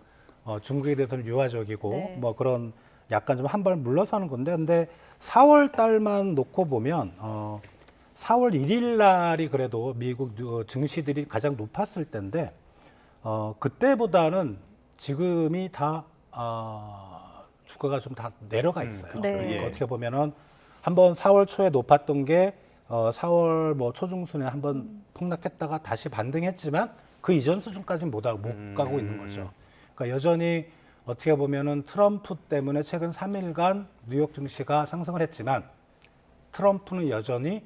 중국에 대해서는 유화적이고 네. 뭐 그런 약간 좀 한 발 물러서는 건데 근데 4월 달만 놓고 보면 4월 1일 날이 그래도 미국 증시들이 가장 높았을 때인데 그때보다는 지금이 다 주가가 좀 다 내려가 있어요. 네. 그러니까 어떻게 보면은 한번 4월 초에 높았던 게 4월 뭐 초중순에 한번 폭락했다가 다시 반등했지만 그 이전 수준까지는 못 가고 있는 거죠. 그러니까 여전히 어떻게 보면은 트럼프 때문에 최근 3일간 뉴욕 증시가 상승을 했지만 트럼프는 여전히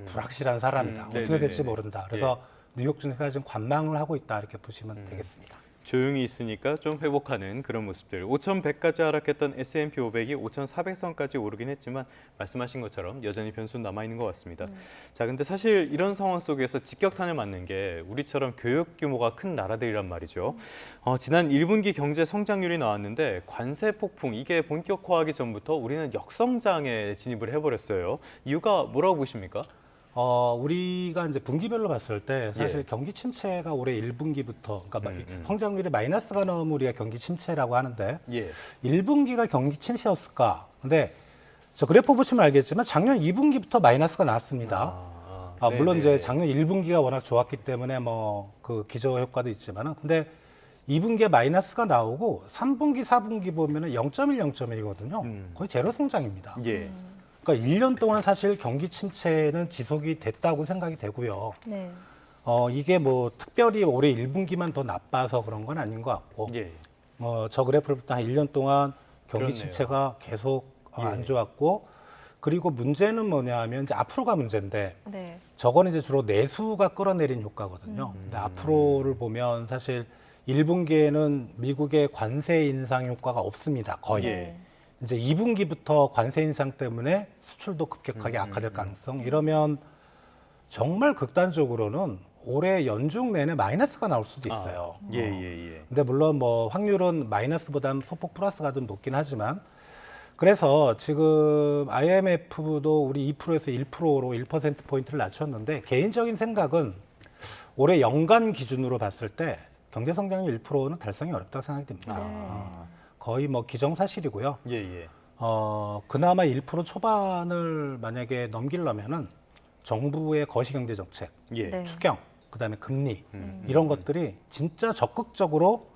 불확실한 사람이다. 어떻게 될지 네네네네. 모른다. 그래서 뉴욕 증시가 지금 관망을 하고 있다 이렇게 보시면 되겠습니다. 조용히 있으니까 좀 회복하는 그런 모습들. 5,100까지 하락했던 S&P 500이 5,400선까지 오르긴 했지만 말씀하신 것처럼 여전히 변수는 남아있는 것 같습니다. 자, 근데 사실 이런 상황 속에서 직격탄을 맞는 게 우리처럼 교육 규모가 큰 나라들이란 말이죠. 지난 1분기 경제 성장률이 나왔는데 관세 폭풍 이게 본격화하기 전부터 우리는 역성장에 진입을 해버렸어요. 이유가 뭐라고 보십니까? 우리가 이제 분기별로 봤을 때 사실 예. 경기 침체가 올해 1분기부터 그러니까 성장률이 마이너스가 나오면 우리가 경기 침체라고 하는데 예. 1분기가 경기 침체였을까? 근데 저 그래프 보시면 알겠지만 작년 2분기부터 마이너스가 나왔습니다. 물론 이제 작년 1분기가 워낙 좋았기 때문에 뭐 그 기저 효과도 있지만은 근데 2분기에 마이너스가 나오고 3분기, 4분기 보면은 0.1, 0.1이거든요. 거의 제로 성장입니다. 예. 그러니까 1년 동안 사실 경기 침체는 지속이 됐다고 생각이 되고요. 네. 이게 뭐 특별히 올해 1분기만 더 나빠서 그런 건 아닌 것 같고, 예. 저 그래프부터 한 1년 동안 경기 그렇네요. 침체가 계속 예. 안 좋았고, 그리고 문제는 뭐냐 하면 이제 앞으로가 문제인데 네. 저거는 이제 주로 내수가 끌어내린 효과거든요. 근데 앞으로를 보면 사실 1분기에는 미국의 관세 인상 효과가 없습니다. 거의. 예. 이제 2분기부터 관세 인상 때문에 수출도 급격하게 악화될 가능성. 이러면 정말 극단적으로는 올해 연중 내내 마이너스가 나올 수도 있어요. 예. 근데 물론 뭐 확률은 마이너스보다는 소폭 플러스가 좀 높긴 하지만 그래서 지금 IMF도 우리 2%에서 1%로 1%포인트를 낮췄는데 개인적인 생각은 올해 연간 기준으로 봤을 때 경제 성장률 1%는 달성이 어렵다고 생각이 듭니다. 거의 뭐 기정사실이고요. 예. 그나마 1% 초반을 만약에 넘기려면은 정부의 거시경제 정책, 예. 추경, 그다음에 금리 이런 것들이 진짜 적극적으로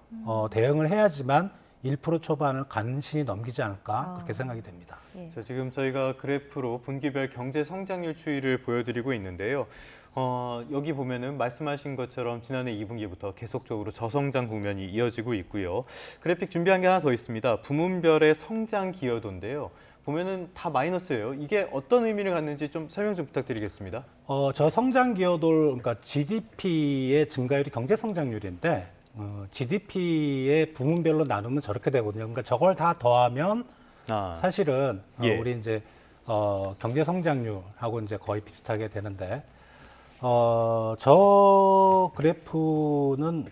대응을 해야지만 1% 초반을 간신히 넘기지 않을까 그렇게 생각이 됩니다. 자, 지금 저희가 그래프로 분기별 경제 성장률 추이를 보여드리고 있는데요. 여기 보면은 말씀하신 것처럼 지난해 2분기부터 계속적으로 저성장 국면이 이어지고 있고요. 그래픽 준비한 게 하나 더 있습니다. 부문별의 성장 기여도인데요. 보면은 다 마이너스예요. 이게 어떤 의미를 갖는지 좀 설명 좀 부탁드리겠습니다. 저성장 기여도, 그러니까 GDP의 증가율이 경제 성장률인데 GDP의 부문별로 나누면 저렇게 되거든요. 그러니까 저걸 다 더하면 사실은 예. 우리 이제 경제 성장률하고 이제 거의 비슷하게 되는데 저 그래프는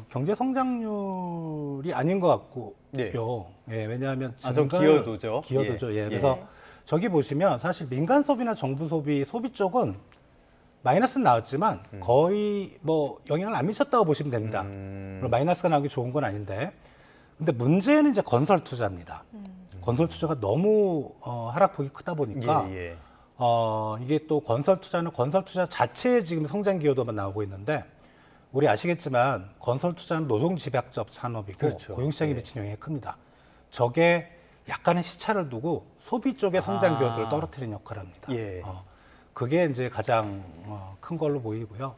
경제 성장률이 아닌 것 같고요. 예, 왜냐하면 저 기여도죠. 기여도죠. 예. 그래서 저기 보시면 사실 민간 소비나 정부 소비 쪽은 마이너스는 나왔지만 거의 뭐 영향을 안 미쳤다고 보시면 됩니다. 물론 마이너스가 나오기 좋은 건 아닌데, 근데 문제는 이제 건설 투자입니다. 건설 투자가 너무 하락폭이 크다 보니까 이게 또 건설 투자 자체의 지금 성장 기여도만 나오고 있는데, 우리 아시겠지만 건설 투자는 노동 집약적 산업이고 그렇죠. 고용시장에 미치는 영향이 큽니다. 저게 약간의 시차를 두고 소비 쪽의 성장 기여도를 떨어뜨리는 역할을 합니다. 그게 이제 가장 큰 걸로 보이고요.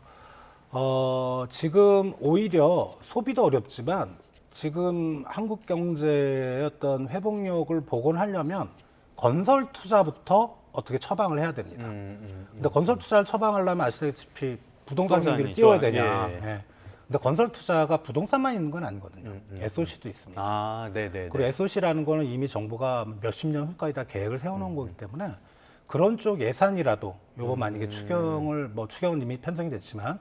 지금 오히려 소비도 어렵지만 지금 한국 경제의 어떤 회복력을 복원하려면 건설 투자부터 어떻게 처방을 해야 됩니다. 근데 건설 투자를 처방하려면 아시다시피 부동산 경기를 띄워야 되냐. 근데 건설 투자가 부동산만 있는 건 아니거든요. SOC도 있습니다. 그리고 SOC라는 거는 이미 정부가 몇십 년 후까지 다 계획을 세워놓은 거기 때문에 그런 쪽 예산이라도 요거 만약에 추경은 이미 편성이 됐지만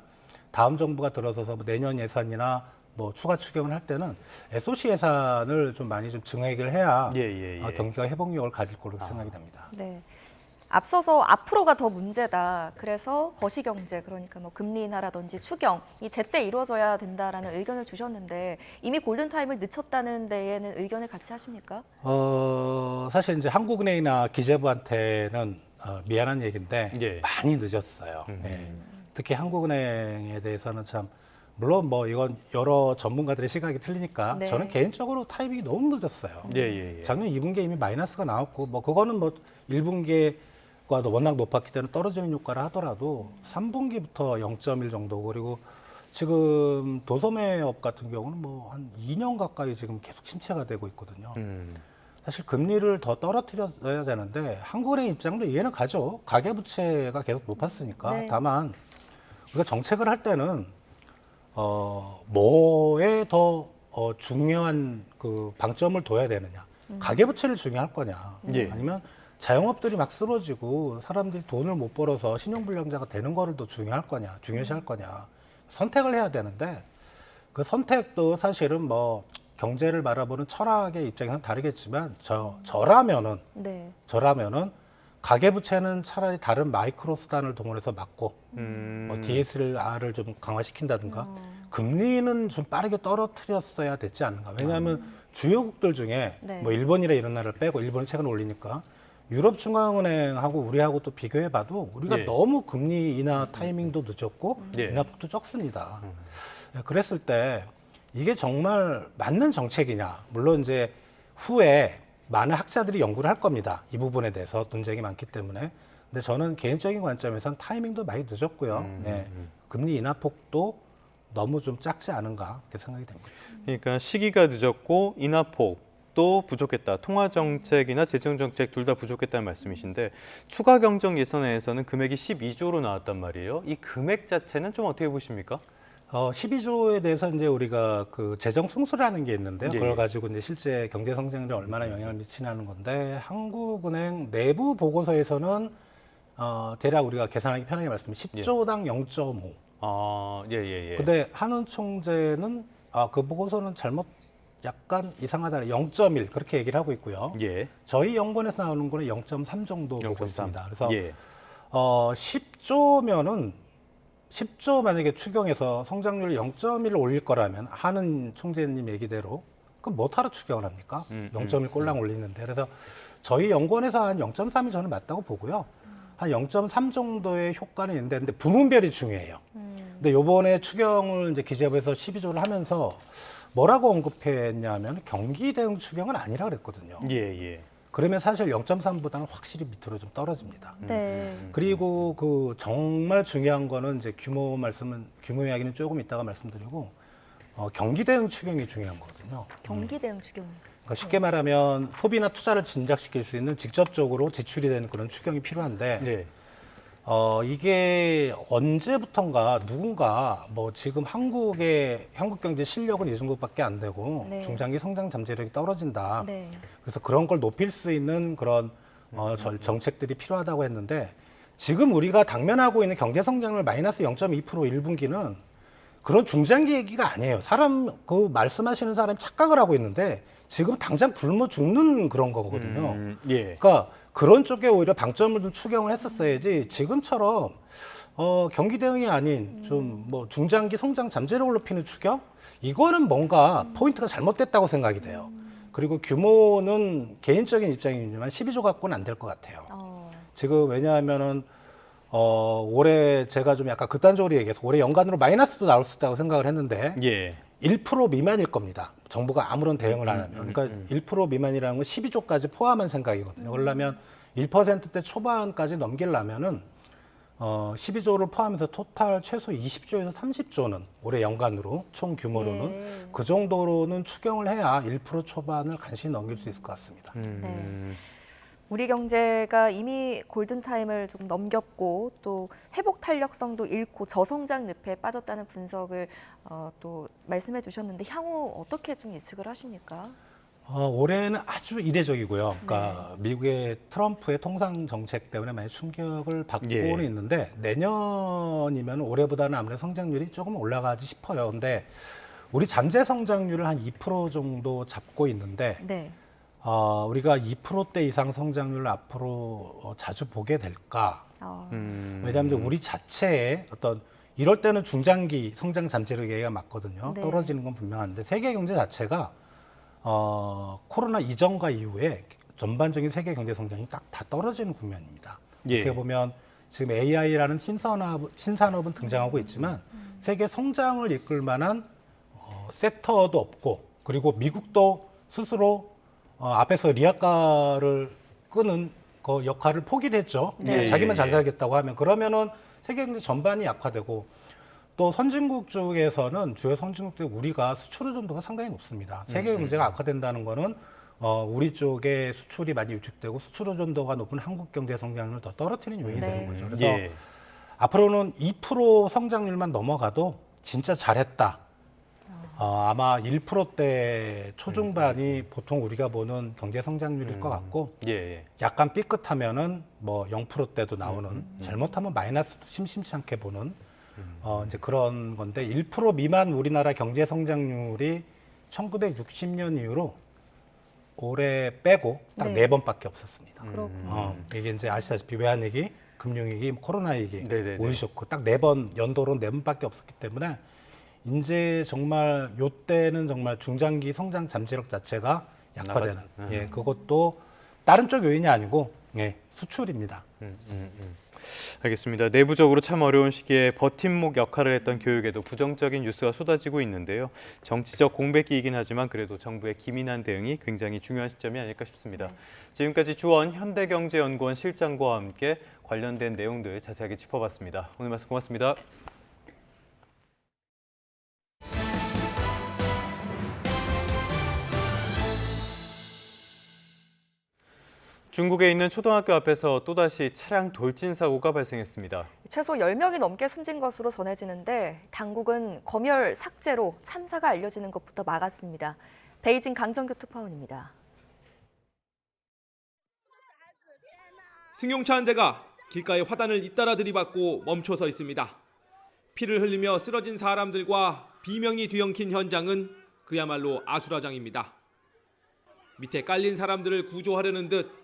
다음 정부가 들어서서 뭐 내년 예산이나 뭐 추가 추경을 할 때는 SOC 예산을 좀 많이 좀 증액을 해야 경기가 회복력을 가질 걸로 생각이 됩니다. 네. 앞서서 앞으로가 더 문제다. 그래서 거시경제, 그러니까 뭐 금리 인하라든지 추경이 제때 이루어져야 된다라는 의견을 주셨는데 이미 골든타임을 늦췄다는 데에는 의견을 같이 하십니까? 사실 이제 한국은행이나 기재부한테는 미안한 얘기인데 많이 늦었어요. 특히 한국은행에 대해서는 참 물론 뭐 이건 여러 전문가들의 시각이 틀리니까 저는 개인적으로 타이밍이 너무 늦었어요. 작년 2분기에 이미 마이너스가 나왔고 뭐 그거는 뭐 1분기에 워낙 높았기 때문에 떨어지는 효과를 하더라도 3분기부터 0.1 정도, 그리고 지금 도소매업 같은 경우는 뭐 한 2년 가까이 지금 계속 침체가 되고 있거든요. 사실 금리를 더 떨어뜨려야 되는데 한국은행 입장도 이해는 가죠. 가계부채가 계속 높았으니까. 다만 우리가 정책을 할 때는 뭐에 더 중요한 그 방점을 둬야 되느냐. 가계부채를 중요할 거냐. 아니면 자영업들이 막 쓰러지고 사람들이 돈을 못 벌어서 신용불량자가 되는 거를 더 중요할 거냐, 중요시할 거냐. 선택을 해야 되는데 그 선택도 사실은 뭐 경제를 바라보는 철학의 입장에서는 다르겠지만 저라면은 가계부채는 차라리 다른 마이크로 수단을 동원해서 막고 뭐 DSR을 좀 강화시킨다든가 금리는 좀 빠르게 떨어뜨렸어야 됐지 않는가. 왜냐하면 주요국들 중에 뭐 일본이나 이런 나라를 빼고 일본은 최근에 올리니까 유럽 중앙은행하고 우리하고 또 비교해봐도 우리가 너무 금리 인하 타이밍도 늦었고 인하폭도 적습니다. 그랬을 때 이게 정말 맞는 정책이냐. 물론 이제 후에 많은 학자들이 연구를 할 겁니다. 이 부분에 대해서 논쟁이 많기 때문에. 근데 저는 개인적인 관점에서는 타이밍도 많이 늦었고요. 금리 인하폭도 너무 좀 작지 않은가 그렇게 생각이 됩니다. 그러니까 시기가 늦었고 인하폭 또 부족했다. 통화 정책이나 재정 정책 둘 다 부족했다는 말씀이신데 추가 경정 예산에서는 금액이 12조로 나왔단 말이에요. 이 금액 자체는 좀 어떻게 보십니까? 12조에 대해서 이제 우리가 그 재정 승수라는 게 있는데요. 예. 그걸 가지고 이제 실제 경제 성장률에 얼마나 영향을 미치냐는 건데 한국은행 내부 보고서에서는 대략 우리가 계산하기 편하게 말씀드리면 10조당 0.5. 아, 예. 근데 한은 총재는 그 보고서는 잘못 약간 이상하다. 0.1 그렇게 얘기를 하고 있고요. 예. 저희 연구원에서 나오는 거는 0.3 정도 보고 0.3. 있습니다. 그래서 예. 10조 만약에 추경해서 성장률 0.1을 올릴 거라면 한은 총재님 얘기대로 그럼 뭐하러 추경을 합니까? 0.1 꼴랑 올리는데. 그래서 저희 연구원에서 한 0.3이 저는 맞다고 보고요. 한 0.3 정도의 효과는 있는데 근데 부문별이 중요해요. 근데 요번에 추경을 이제 기재부에서 12조를 하면서 뭐라고 언급했냐면 경기 대응 추경은 아니라 그랬거든요. 예. 그러면 사실 0.3보다는 확실히 밑으로 좀 떨어집니다. 네. 그리고 그 정말 중요한 거는 이제 규모 이야기는 조금 이따가 말씀드리고 경기 대응 추경이 중요한 거거든요. 경기 대응 추경. 그러니까 쉽게 말하면 소비나 투자를 진작시킬 수 있는 직접적으로 지출이 되는 그런 추경이 필요한데 네. 이게 언제부턴가 누군가 뭐 지금 한국 경제 실력은 이 정도밖에 안 되고 네. 중장기 성장 잠재력이 떨어진다. 네. 그래서 그런 걸 높일 수 있는 그런 정책들이 필요하다고 했는데 지금 우리가 당면하고 있는 경제 성장률 마이너스 0.2% 1분기는 그런 중장기 얘기가 아니에요. 그 말씀하시는 사람이 착각을 하고 있는데 지금 당장 굶어 죽는 그런 거거든요. 예. 그러니까 그런 쪽에 오히려 방점을 좀 추경을 했었어야지 지금처럼 경기 대응이 아닌 좀 뭐 중장기 성장 잠재력을 높이는 추경? 이거는 뭔가 포인트가 잘못됐다고 생각이 돼요. 그리고 규모는 개인적인 입장이지만 12조 갖고는 안 될 것 같아요. 지금 왜냐하면은 올해 제가 좀 약간 극단적으로 얘기해서 올해 연간으로 마이너스도 나올 수 있다고 생각을 했는데 예. 1% 미만일 겁니다. 정부가 아무런 대응을 안 하면. 그러니까 1% 미만이라는 건 12조까지 포함한 생각이거든요. 그러려면 1%대 초반까지 넘기려면은 12조를 포함해서 토탈 최소 20조에서 30조는 올해 연간으로 총 규모로는 그 정도로는 추경을 해야 1% 초반을 간신히 넘길 수 있을 것 같습니다. 네. 우리 경제가 이미 골든타임을 좀 넘겼고 또 회복 탄력성도 잃고 저성장 늪에 빠졌다는 분석을 또 말씀해 주셨는데 향후 어떻게 좀 예측을 하십니까? 올해는 아주 이례적이고요. 그러니까 미국의 트럼프의 통상 정책 때문에 많이 충격을 받고는 있는데 내년이면 올해보다는 아무래도 성장률이 조금 올라가지 싶어요. 근데 우리 잠재 성장률을 한 2% 정도 잡고 있는데 우리가 2%대 이상 성장률을 앞으로 자주 보게 될까? 왜냐하면 우리 자체의 어떤 이럴 때는 중장기 성장 잠재력 얘기가 맞거든요. 떨어지는 건 분명한데 세계 경제 자체가 코로나 이전과 이후에 전반적인 세계 경제 성장이 딱 다 떨어지는 국면입니다. 어떻게 보면 지금 AI라는 신산업은 등장하고 있지만 세계 성장을 이끌 만한 섹터도 없고 그리고 미국도 스스로 앞에서 리아카를 끄는 그 역할을 포기를 했죠. 자기만 잘 살겠다고 하면 그러면은 세계 경제 전반이 약화되고 또 선진국 쪽에서는 주요 선진국 중 우리가 수출 의존도가 상당히 높습니다. 세계 경제가 악화된다는 거는 우리 쪽에 수출이 많이 위축되고 수출 의존도가 높은 한국 경제 성장률을 더 떨어뜨리는 요인이 되는 거죠. 그래서 앞으로는 2% 성장률만 넘어가도 진짜 잘했다. 아마 1%대 초중반이 보통 우리가 보는 경제 성장률일 것 같고 약간 삐끗하면은 뭐 0%대도 나오는 잘못하면 마이너스도 심심치 않게 보는 이제 그런 건데 1% 미만 우리나라 경제 성장률이 1960년 이후로 올해 빼고 딱 4번밖에 없었습니다. 이게 이제 아시다시피 외환위기, 금융위기, 코로나위기, 오일쇼크 딱 4번 연도로 4번밖에 없었기 때문에 이제 정말 요때는 정말 중장기 성장 잠재력 자체가 약화되는 그것도 다른 쪽 요인이 아니고 수출입니다. 알겠습니다. 내부적으로 참 어려운 시기에 버팀목 역할을 했던 교육에도 부정적인 뉴스가 쏟아지고 있는데요. 정치적 공백기이긴 하지만 그래도 정부의 기민한 대응이 굉장히 중요한 시점이 아닐까 싶습니다. 지금까지 주원 현대경제연구원 실장과 함께 관련된 내용들 자세하게 짚어봤습니다. 오늘 말씀 고맙습니다. 중국에 있는 초등학교 앞에서 또다시 차량 돌진 사고가 발생했습니다. 최소 10명이 넘게 숨진 것으로 전해지는데 당국은 검열 삭제로 참사가 알려지는 것부터 막았습니다. 베이징 강정규 특파원입니다. 승용차 한 대가 길가에 화단을 잇따라 들이받고 멈춰 서 있습니다. 피를 흘리며 쓰러진 사람들과 비명이 뒤엉킨 현장은 그야말로 아수라장입니다. 밑에 깔린 사람들을 구조하려는 듯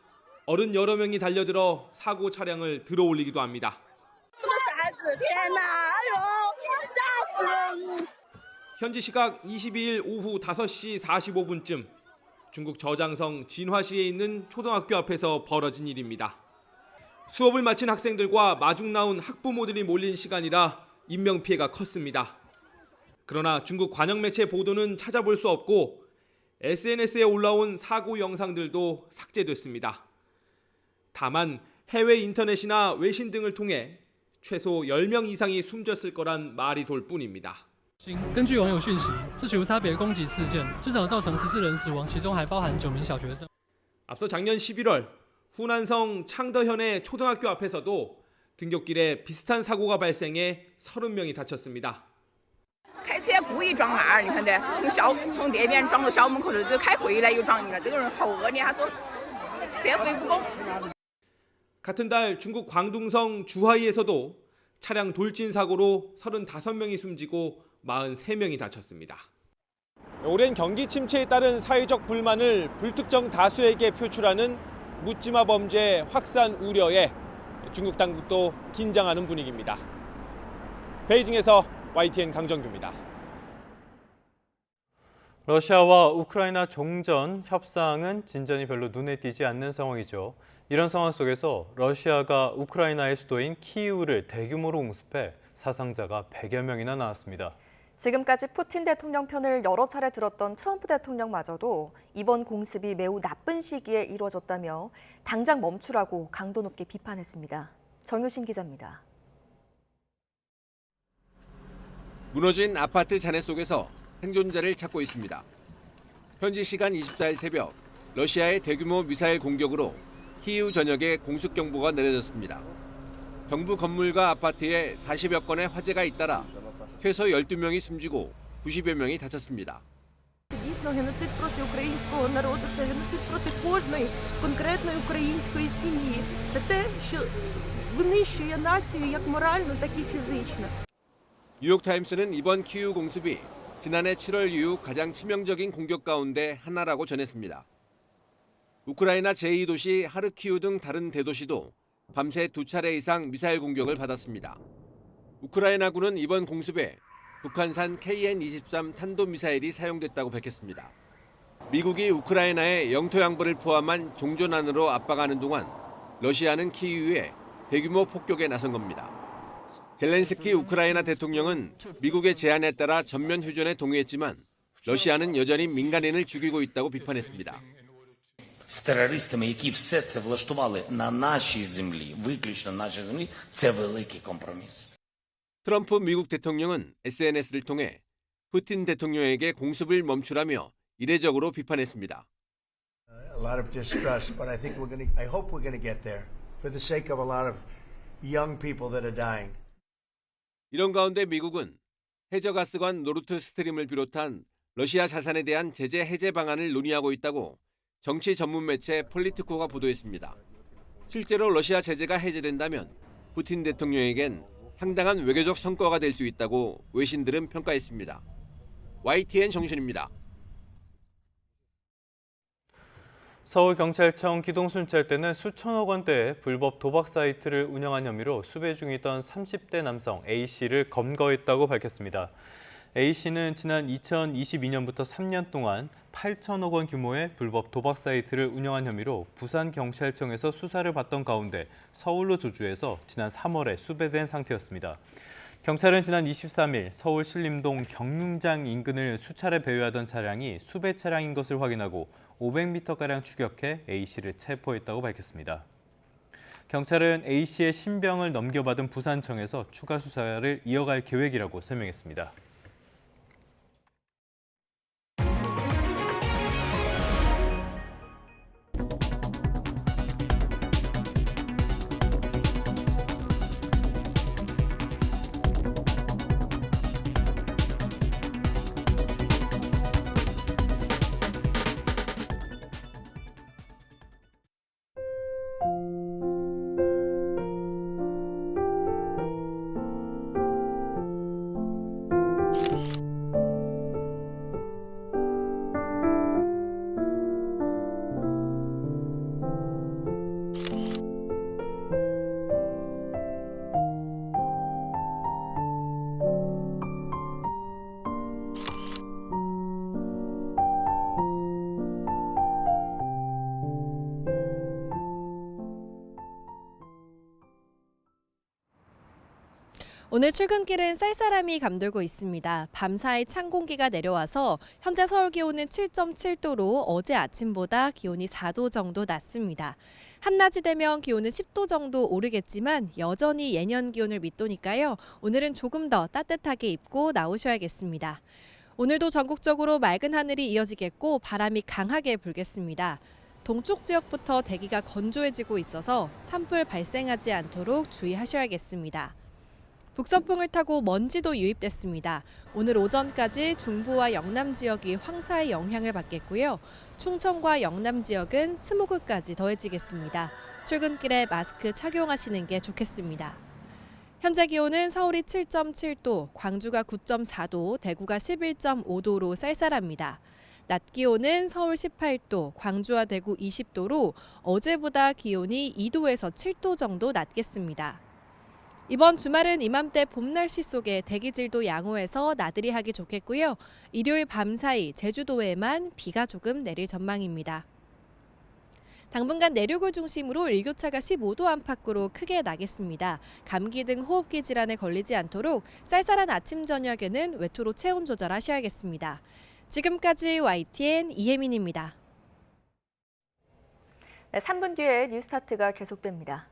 어른 여러 명이 달려들어 사고 차량을 들어올리기도 합니다. 현지 시각 22일 오후 5시 45분쯤 중국 저장성 진화시에 있는 초등학교 앞에서 벌어진 일입니다. 수업을 마친 학생들과 마중 나온 학부모들이 몰린 시간이라 인명피해가 컸습니다. 그러나 중국 관영 매체 보도는 찾아볼 수 없고 SNS에 올라온 사고 영상들도 삭제됐습니다. 다만 해외 인터넷이나 외신 등을 통해 최소 10명 이상이 숨졌을 거란 말이 돌 뿐입니다. 根据网友讯息，这起无差别攻击事件至少造成14人死亡，其中还包含9名小学生。 앞서 작년 11월 후난성 창더현의 초등학교 앞에서도 등굣길에 비슷한 사고가 발생해 30명이 다쳤습니다. 开车故意撞那儿，你看的，从这边撞到校门口这儿，开回来又撞，你看这个人好恶劣，他说社会不公。 같은 달 중국 광둥성 주하이에서도 차량 돌진 사고로 35명이 숨지고 43명이 다쳤습니다. 오랜 경기 침체에 따른 사회적 불만을 불특정 다수에게 표출하는 묻지마 범죄 확산 우려에 중국 당국도 긴장하는 분위기입니다. 베이징에서 YTN 강정규입니다. 러시아와 우크라이나 종전 협상은 진전이 별로 눈에 띄지 않는 상황이죠. 이런 상황 속에서 러시아가 우크라이나의 수도인 키이우를 대규모로 공습해 사상자가 100여 명이나 나왔습니다. 지금까지 푸틴 대통령 편을 여러 차례 들었던 트럼프 대통령마저도 이번 공습이 매우 나쁜 시기에 이루어졌다며 당장 멈추라고 강도 높게 비판했습니다. 정유신 기자입니다. 무너진 아파트 잔해 속에서 생존자를 찾고 있습니다. 현지 시간 24일 새벽 러시아의 대규모 미사일 공격으로 키이우 전역에 공습경보가 내려졌습니다. 정부 건물과 아파트에 40여 건의 화재가 잇따라 최소 12명이 숨지고 90여 명이 다쳤습니다. Дійсно, геноцид проти українського народу – це геноцид проти кожної конкретної української сім'ї. Це те, що винищує націю як морально, так і фізично. 뉴욕타임스는 이번 키이우 공습이 지난해 7월 이후 가장 치명적인 공격 가운데 하나라고 전했습니다. 우크라이나 제2도시 하르키우 등 다른 대도시도 밤새 2차례 이상 미사일 공격을 받았습니다. 우크라이나군은 이번 공습에 북한산 KN-23 탄도미사일이 사용됐다고 밝혔습니다. 미국이 우크라이나의 영토 양보를 포함한 종전안으로 압박하는 동안 러시아는 키이우에 대규모 폭격에 나선 겁니다. 젤렌스키 우크라이나 대통령은 미국의 제안에 따라 전면 휴전에 동의했지만 러시아는 여전히 민간인을 죽이고 있다고 비판했습니다. з терористами, які все це влаштували на нашій землі, виключно на нашій землі, це великий компроміс. 트럼프 미국 대통령은 SNS를 통해 푸틴 대통령에게 공습을 멈추라며 이례적으로 비판했습니다. A lot of distrust, but I hope we're going to get there for the sake of a lot of young people that are dying. 이런 가운데 미국은 해저가스관 노르트 스트림을 비롯한 러시아 자산에 대한 제재 해제 방안을 논의하고 있다고 정치 전문 매체 폴리티코가 보도했습니다. 실제로 러시아 제재가 해제된다면 푸틴 대통령에겐 상당한 외교적 성과가 될 수 있다고 외신들은 평가했습니다. YTN 정신입니다. 서울경찰청 기동순찰대는 수천억 원대의 불법 도박 사이트를 운영한 혐의로 수배 중이던 30대 남성 A씨를 검거했다고 밝혔습니다. A씨는 지난 2022년부터 3년 동안 8천억 원 규모의 불법 도박 사이트를 운영한 혐의로 부산경찰청에서 수사를 받던 가운데 서울로 도주해서 지난 3월에 수배된 상태였습니다. 경찰은 지난 23일 서울 신림동 경륜장 인근을 수차례 배회하던 차량이 수배 차량인 것을 확인하고 500m가량 추격해 A씨를 체포했다고 밝혔습니다. 경찰은 A씨의 신병을 넘겨받은 부산청에서 추가 수사를 이어갈 계획이라고 설명했습니다. 오늘 출근길은 쌀쌀함이 감돌고 있습니다. 밤사이 찬 공기가 내려와서 현재 서울 기온은 7.7도로 어제 아침보다 기온이 4도 정도 낮습니다. 한낮이 되면 기온은 10도 정도 오르겠지만 여전히 예년 기온을 밑도니까요. 오늘은 조금 더 따뜻하게 입고 나오셔야겠습니다. 오늘도 전국적으로 맑은 하늘이 이어지겠고 바람이 강하게 불겠습니다. 동쪽 지역부터 대기가 건조해지고 있어서 산불 발생하지 않도록 주의하셔야겠습니다. 북서풍을 타고 먼지도 유입됐습니다. 오늘 오전까지 중부와 영남 지역이 황사의 영향을 받겠고요. 충청과 영남 지역은 스모그까지 더해지겠습니다. 출근길에 마스크 착용하시는 게 좋겠습니다. 현재 기온은 서울이 7.7도, 광주가 9.4도, 대구가 11.5도로 쌀쌀합니다. 낮 기온은 서울 18도, 광주와 대구 20도로 어제보다 기온이 2도에서 7도 정도 낮겠습니다. 이번 주말은 이맘때 봄 날씨 속에 대기질도 양호해서 나들이 하기 좋겠고요. 일요일 밤사이 제주도에만 비가 조금 내릴 전망입니다. 당분간 내륙을 중심으로 일교차가 15도 안팎으로 크게 나겠습니다. 감기 등 호흡기 질환에 걸리지 않도록 쌀쌀한 아침 저녁에는 외투로 체온 조절하셔야겠습니다. 지금까지 YTN 이혜민입니다. 네, 3분 뒤에 뉴스타트가 계속됩니다.